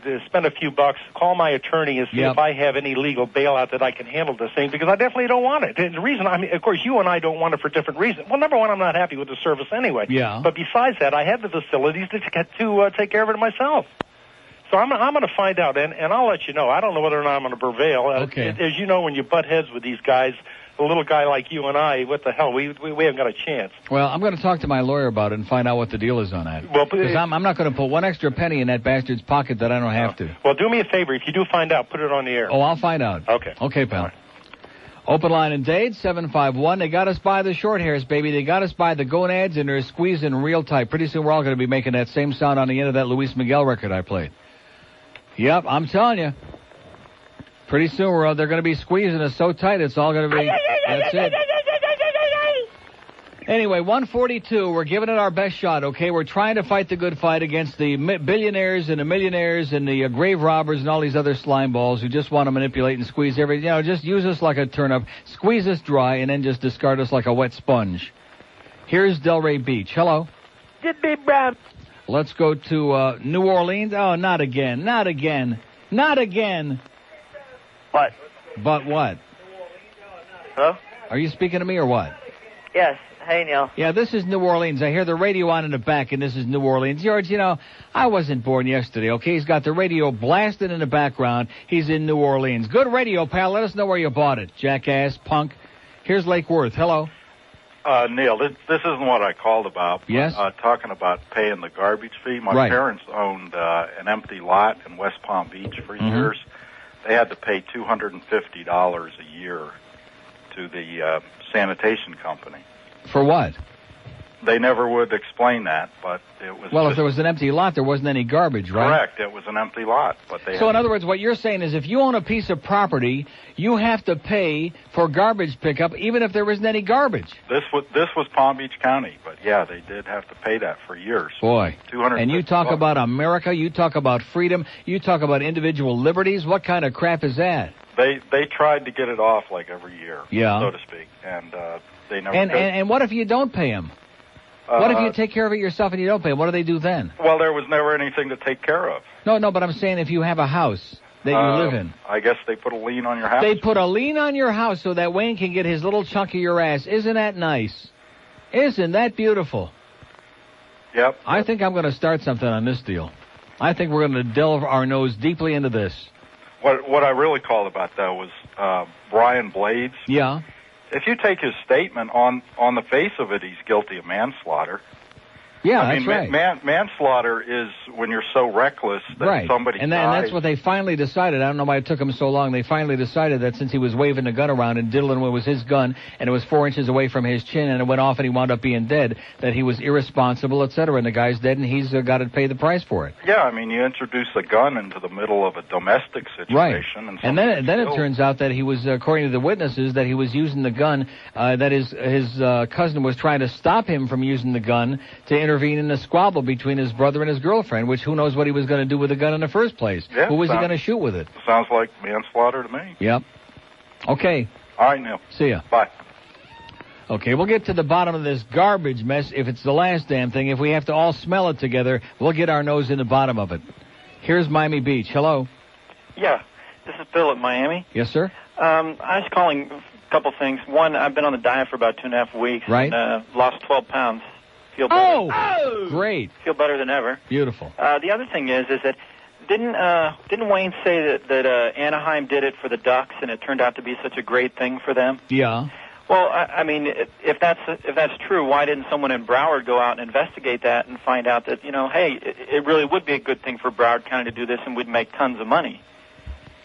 to spend a few bucks, call my attorney, and see if I have any legal bailout that I can handle this thing, because I definitely don't want it. And the reason, of course, you and I don't want it for different reasons. Well, number one, I'm not happy with the service anyway. Yeah. But besides that, I have the facilities to take care of it myself. So I'm going to find out, and I'll let you know. I don't know whether or not I'm going to prevail. Okay. As you know, when you butt heads with these guys, a little guy like you and I, what the hell, we haven't got a chance. Well, I'm going to talk to my lawyer about it and find out what the deal is on that. Well, because I'm not going to put one extra penny in that bastard's pocket that I don't have to. Well, do me a favor. If you do find out, put it on the air. Oh, I'll find out. Okay. Okay, pal. Open line in Dade, 751. They got us by the short hairs, baby. They got us by the gonads, and they're squeezing real tight. Pretty soon we're all going to be making that same sound on the end of that Luis Miguel record I played. Yep, I'm telling you. Pretty soon they're going to be squeezing us so tight it's all going to be... That's it. Anyway, 142, we're giving it our best shot, okay? We're trying to fight the good fight against the billionaires and the millionaires and the grave robbers and all these other slime balls who just want to manipulate and squeeze everything. Just use us like a turnip, squeeze us dry, and then just discard us like a wet sponge. Here's Delray Beach. Hello. Good day, Brown. Let's go to New Orleans. Oh, not again. Not again. Not again. What? But what? Hello? Are you speaking to me or what? Yes. Hey, Neil. Yeah, this is New Orleans. I hear the radio on in the back, and this is New Orleans. George, I wasn't born yesterday, okay? He's got the radio blasted in the background. He's in New Orleans. Good radio, pal. Let us know where you bought it, jackass, punk. Here's Lake Worth. Hello. Neil, this isn't what I called about. Yes? Talking about paying the garbage fee. My parents owned an empty lot in West Palm Beach for years. They had to pay $250 a year to the sanitation company. For what? They never would explain that, but it was... Well, if there was an empty lot, there wasn't any garbage, right? Correct. It was an empty lot, but they... So, in other words, what you're saying is if you own a piece of property, you have to pay for garbage pickup, even if there isn't any garbage. This was Palm Beach County, but yeah, they did have to pay that for years. Boy. And you talk about America, you talk about freedom, you talk about individual liberties. What kind of crap is that? They tried to get it off like every year, so to speak, and they never could. And what if you don't pay them? What if you take care of it yourself and you don't pay them? What do they do then? Well, there was never anything to take care of. No, but I'm saying if you have a house that you live in. I guess they put a lien on your house. They put a lien on your house so that Wayne can get his little chunk of your ass. Isn't that nice? Isn't that beautiful? Yep. I think I'm going to start something on this deal. I think we're going to delve our nose deeply into this. What I really called about, though, was Brian Blades. Yeah. If you take his statement on the face of it, he's guilty of manslaughter. Yeah, I mean, that's right. Manslaughter is when you're so reckless that somebody and dies. And that's what they finally decided. I don't know why it took them so long. They finally decided that since he was waving the gun around and diddling what was his gun, and it was 4 inches away from his chin, and it went off and he wound up being dead, that he was irresponsible, etc., and the guy's dead, and he's got to pay the price for it. Yeah, I mean, you introduce a gun into the middle of a domestic situation. Right. And then it turns out that he was, according to the witnesses, that he was using the gun, that his cousin was trying to stop him from using the gun to intervene in the squabble between his brother and his girlfriend, which who knows what he was going to do with the gun in the first place. Yeah, who was he going to shoot with it? Sounds like manslaughter to me. Yep. Okay. All right, Neil. See ya. Bye. Okay, we'll get to the bottom of this garbage mess if it's the last damn thing. If we have to all smell it together, we'll get our nose in the bottom of it. Here's Miami Beach. Hello. Yeah, this is Bill at Miami. Yes, sir. I was calling a couple things. One, I've been on the diet for about 2.5 weeks. Right. And, lost 12 pounds. Feel better. Oh, great. Feel better than ever. Beautiful. The other thing is that didn't Wayne say that Anaheim did it for the Ducks and it turned out to be such a great thing for them? Yeah. Well, I mean, if that's true, why didn't someone in Broward go out and investigate that and find out that, hey, it really would be a good thing for Broward County to do this and we'd make tons of money.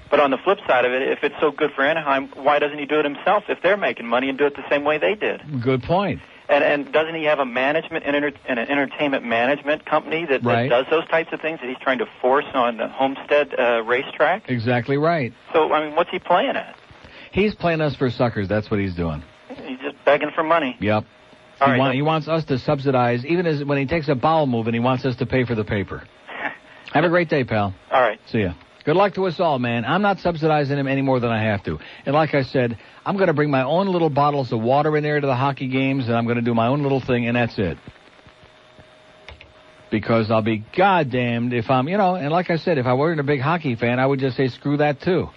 But on the flip side of it, if it's so good for Anaheim, why doesn't he do it himself if they're making money and do it the same way they did? Good point. And doesn't he have a management and an entertainment management company that does those types of things that he's trying to force on the Homestead racetrack? Exactly right. So, I mean, what's he playing at? He's playing us for suckers. That's what he's doing. He's just begging for money. Yep. He wants us to subsidize, even when he takes a bowel move, and he wants us to pay for the paper. Have a great day, pal. All right. See ya. Good luck to us all, man. I'm not subsidizing him any more than I have to. And like I said, I'm going to bring my own little bottles of water in there to the hockey games, and I'm going to do my own little thing, and that's it. Because I'll be goddamned if I'm, and like I said, if I weren't a big hockey fan, I would just say screw that too.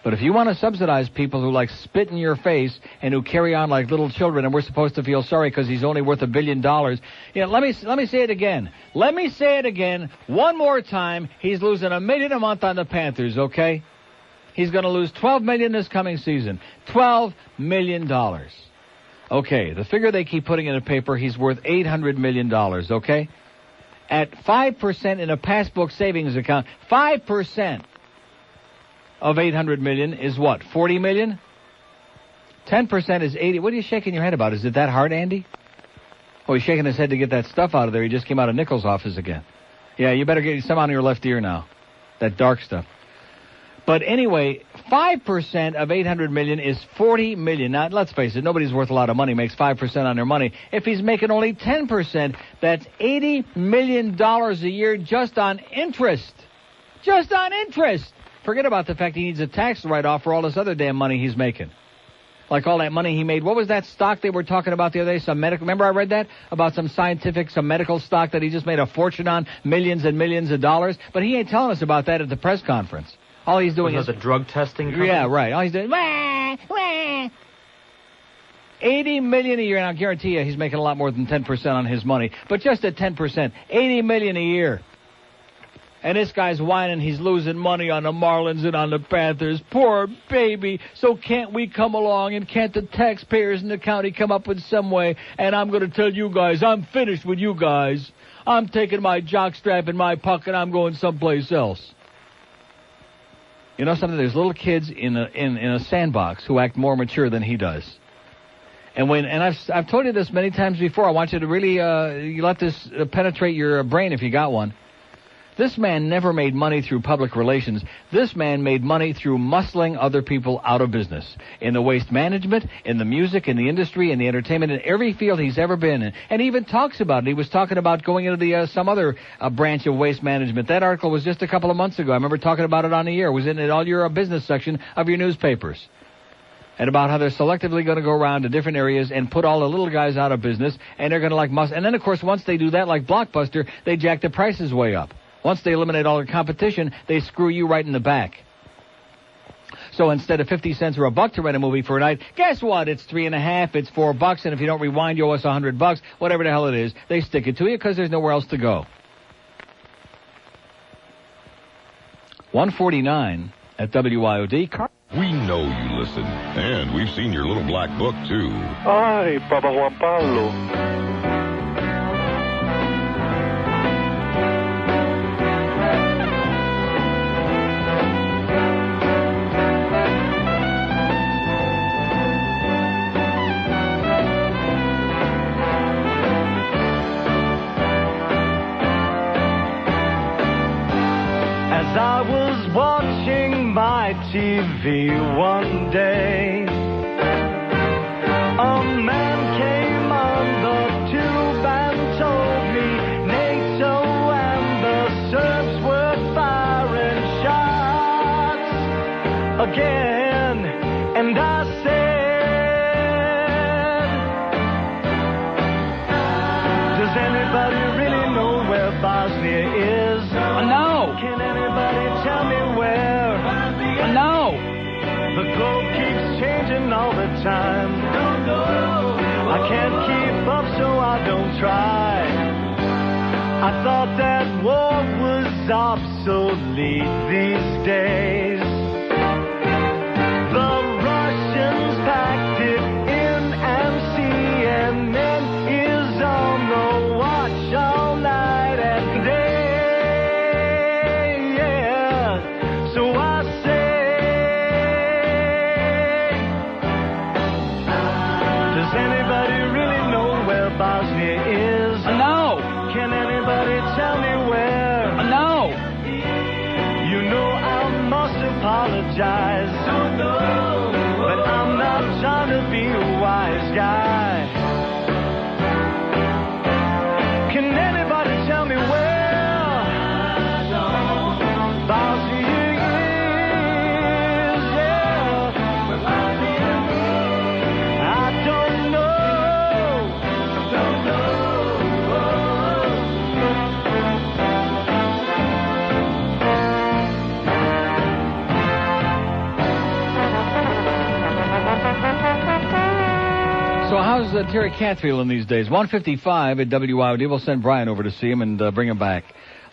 But if you want to subsidize people who like spit in your face and who carry on like little children, and we're supposed to feel sorry because he's only worth $1 billion, let me say it again. Let me say it again one more time. He's losing $1 million a month on the Panthers. Okay, he's going to lose $12 million this coming season. $12 million. Okay, the figure they keep putting in the paper, he's worth $800 million. Okay, at 5% in a passbook savings account, 5%. Of $800 million is what? $40 million? 10% is 80. What are you shaking your head about? Is it that hard, Andy? Oh, he's shaking his head to get that stuff out of there. He just came out of Nichols' office again. Yeah, you better get some on your left ear now. That dark stuff. But anyway, 5% of 800 million is 40 million. Now, let's face it, nobody's worth a lot of money makes 5% on their money. If he's making only 10%, that's $80 million a year just on interest. Just on interest. Forget about the fact he needs a tax write-off for all this other damn money he's making. Like all that money he made. What was that stock they were talking about the other day? Some medical. Remember I read that? About some medical stock that he just made a fortune on, millions and millions of dollars. But he ain't telling us about that at the press conference. All he's doing is the drug testing company? Yeah, right. All he's doing, $80 million a year, and I guarantee you he's making a lot more than 10% on his money. But just at 10%, $80 million a year. And this guy's whining he's losing money on the Marlins and on the Panthers. Poor baby. So can't we come along and can't the taxpayers in the county come up with some way? And I'm going to tell you guys, I'm finished with you guys. I'm taking my jockstrap in my pocket. I'm going someplace else. You know something? There's little kids in a sandbox who act more mature than he does. And I've told you this many times before. I want you to really you let this penetrate your brain if you got one. This man never made money through public relations. This man made money through muscling other people out of business. In the waste management, in the music, in the industry, in the entertainment, in every field he's ever been in. And he even talks about it. He was talking about going into the some other branch of waste management. That article was just a couple of months ago. I remember talking about it on the air. It was in all your business section of your newspapers. And about how they're selectively going to go around to different areas and put all the little guys out of business. And they're going to And then, of course, once they do that, like Blockbuster, they jack the prices way up. Once they eliminate all their competition, they screw you right in the back. So instead of 50 cents or $1 to rent a movie for a night, guess what? It's $3.50, it's $4, and if you don't rewind, you owe us $100, whatever the hell it is. They stick it to you because there's nowhere else to go. 149 at WIOD. We know you listen, and we've seen your little black book, too. Ay, Papa Juan Pablo. I was watching my TV one day. A man came on the tube and told me NATO and the Serbs were firing shots again. And I said, does anybody really know where Bosnia is? No. Can anybody tell me where? No. The globe keeps changing all the time. I can't keep up, so I don't try. I thought that war was obsolete these days. The Russians packed it in, and CNN is on the watch all night and day. Bosnia is. No. Can anybody tell me where? No. You know I must apologize. But I'm not trying to be a wise guy. Can anybody tell me where Bosnia is? Yeah. I don't know. So how's Terry Cat feeling these days? 155 at WIOD. We'll send Brian over to see him and bring him back.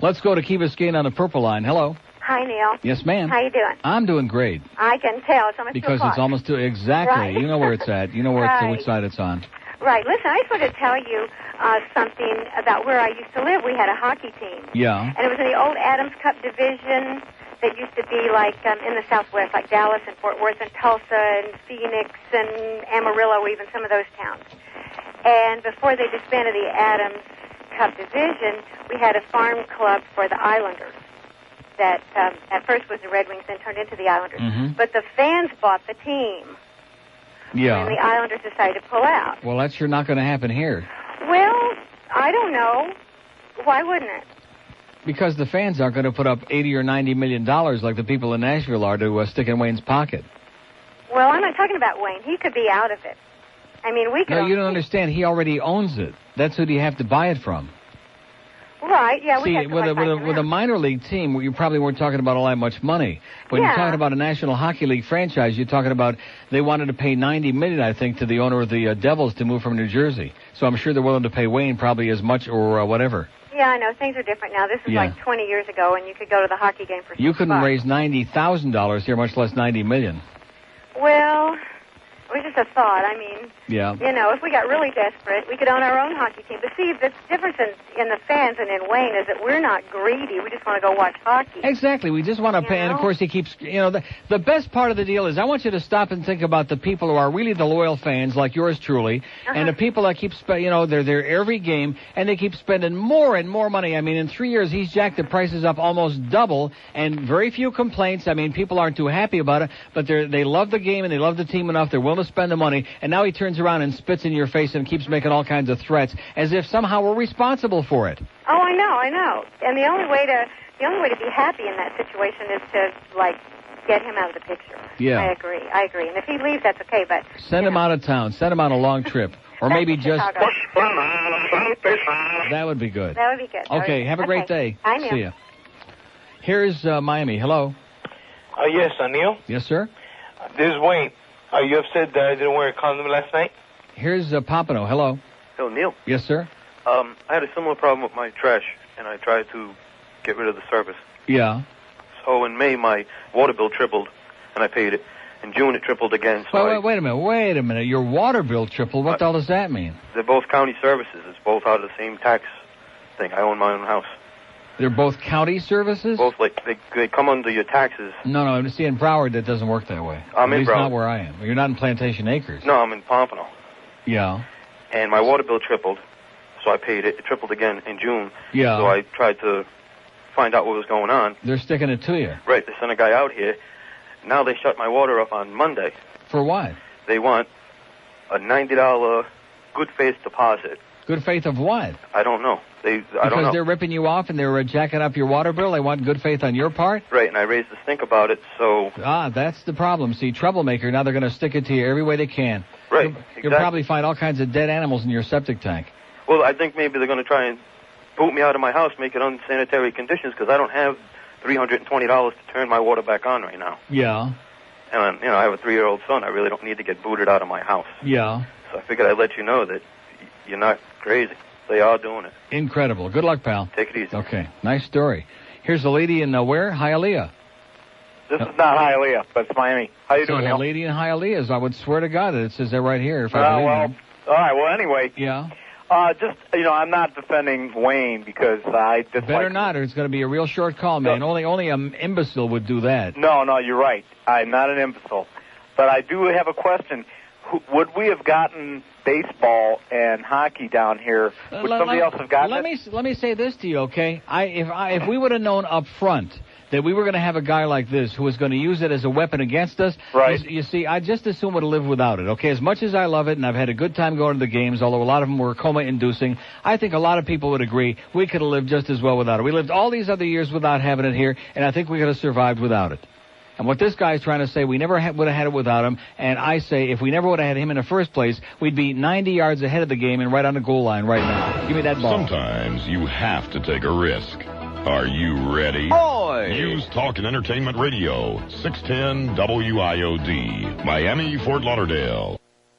Let's go to Key Biscayne on the purple line. Hello. Hi, Neil. Yes, ma'am. How you doing? I'm doing great. I can tell. It's almost because 2 o'clock. It's almost 2. Exactly. Right. You know where it's at. You know where Right. which side it's on. Right. Listen, I just wanted to tell you something about where I used to live. We had a hockey team. Yeah. And it was in the old Adams Cup division. that used to be like in the Southwest, like Dallas and Fort Worth and Tulsa and Phoenix and Amarillo, even some of those towns. And before they disbanded the Adams Cup division, we had a farm club for the Islanders that at first was the Red Wings, then turned into the Islanders. But the fans bought the team. Yeah. And the Islanders decided to pull out. Well, that's sure not going to happen here. Well, I don't know. Why wouldn't it? Because the fans aren't going to put up $80 or $90 million like the people in Nashville are to stick in Wayne's pocket. Well, I'm not talking about Wayne. He could be out of it. I mean, we could... No, you don't understand. He already owns it. That's who you have to buy it from. Right, yeah. See, with a minor league team, you probably weren't talking about all that much money. When you're talking about a National Hockey League franchise, you're talking about they wanted to pay $90 million, I think, to the owner of the Devils to move from New Jersey. So I'm sure they're willing to pay Wayne probably as much or whatever. Yeah, I know. Things are different now. This is like 20 years ago, and you could go to the hockey game for $6. You couldn't raise $90,000 here, much less $90 million. Well, it was just a thought. I mean, you know, if we got really desperate, we could own our own hockey team. But see, the difference in the fans and in Wayne is that we're not greedy. We just want to go watch hockey. Exactly. We just want to pay. And, of course, he keeps, you know, the best part of the deal is I want you to stop and think about the people who are really the loyal fans, like yours truly, and the people that keep, you know, they're there every game, and they keep spending more and more money. I mean, in 3 years, he's jacked the prices up almost double, and very few complaints. I mean, people aren't too happy about it, but they love the game and they love the team enough. They're willing to spend the money, and now he turns around and spits in your face and keeps making all kinds of threats as if somehow we're responsible for it. Oh, I know. And the only way to be happy in that situation is to, like, get him out of the picture. Yeah. I agree. And if he leaves, that's okay, but... Send him out of town. Send him on a long trip. Or maybe just... That would be good. That would be good. Okay, have a great day. I know. See ya. Here's Miami. Hello. Yes, Neil? Yes, sir? This is Wayne. You upset that I didn't wear a condom last night? Here's Pompano. Hello. Hello, Neil. Yes, sir? I had a similar problem with my trash, and I tried to get rid of the service. Yeah. So in May, my water bill tripled, and I paid it. In June, it tripled again. So wait a minute. Your water bill tripled. What the hell does that mean? They're both county services. It's both out of the same tax thing. I own my own house. They're both county services? Both, like, they come under your taxes. No, see, in Broward, that doesn't work that way. I'm in Broward. At least not where I am. You're not in Plantation Acres. No, I'm in Pompano. Yeah. And my water bill tripled, so I paid it. It tripled again in June. Yeah. So I tried to find out what was going on. They're sticking it to you. Right, they sent a guy out here. Now they shut my water off on Monday. For what? They want a $90 good faith deposit. Good faith of what? I don't know. I don't know. Because they're ripping you off and they're jacking up your water bill? They want good faith on your part? Right, and I raised the stink about it, so... That's the problem. See, troublemaker, now they're going to stick it to you every way they can. Right, exactly. You'll probably find all kinds of dead animals in your septic tank. Well, I think maybe they're going to try and boot me out of my house, make it unsanitary conditions, because I don't have $320 to turn my water back on right now. Yeah. And, you know, I have a 3-year-old son. I really don't need to get booted out of my house. Yeah. So I figured I'd let you know that you're not crazy. They are doing it. Incredible. Good luck, pal. Take it easy. Okay. Nice story. Here's a lady in where? Hialeah. This is not Hialeah, but it's Miami. How you doing, Neil? A lady in Hialeah. I would swear to God that it says that right here. If I believe it. All right. Well, anyway. Yeah. Just, you know, I'm not defending Wayne because I dislike... Better not, or it's going to be a real short call, man. No. Only an imbecile would do that. No, you're right. I'm not an imbecile. But I do have a question. Would we have gotten baseball and hockey down here? Would somebody else have gotten it? Let me say this to you, okay? If we would have known up front that we were going to have a guy like this who was going to use it as a weapon against us, right? You see, I just as soon would have lived without it, okay? As much as I love it, and I've had a good time going to the games, although a lot of them were coma-inducing, I think a lot of people would agree we could have lived just as well without it. We lived all these other years without having it here, and I think we could have survived without it. And what this guy is trying to say, we never would have had it without him. And I say, if we never would have had him in the first place, we'd be 90 yards ahead of the game and right on the goal line right now. Give me that ball. Sometimes you have to take a risk. Are you ready? Boy! News, Talk, and Entertainment Radio, 610 WIOD, Miami, Fort Lauderdale.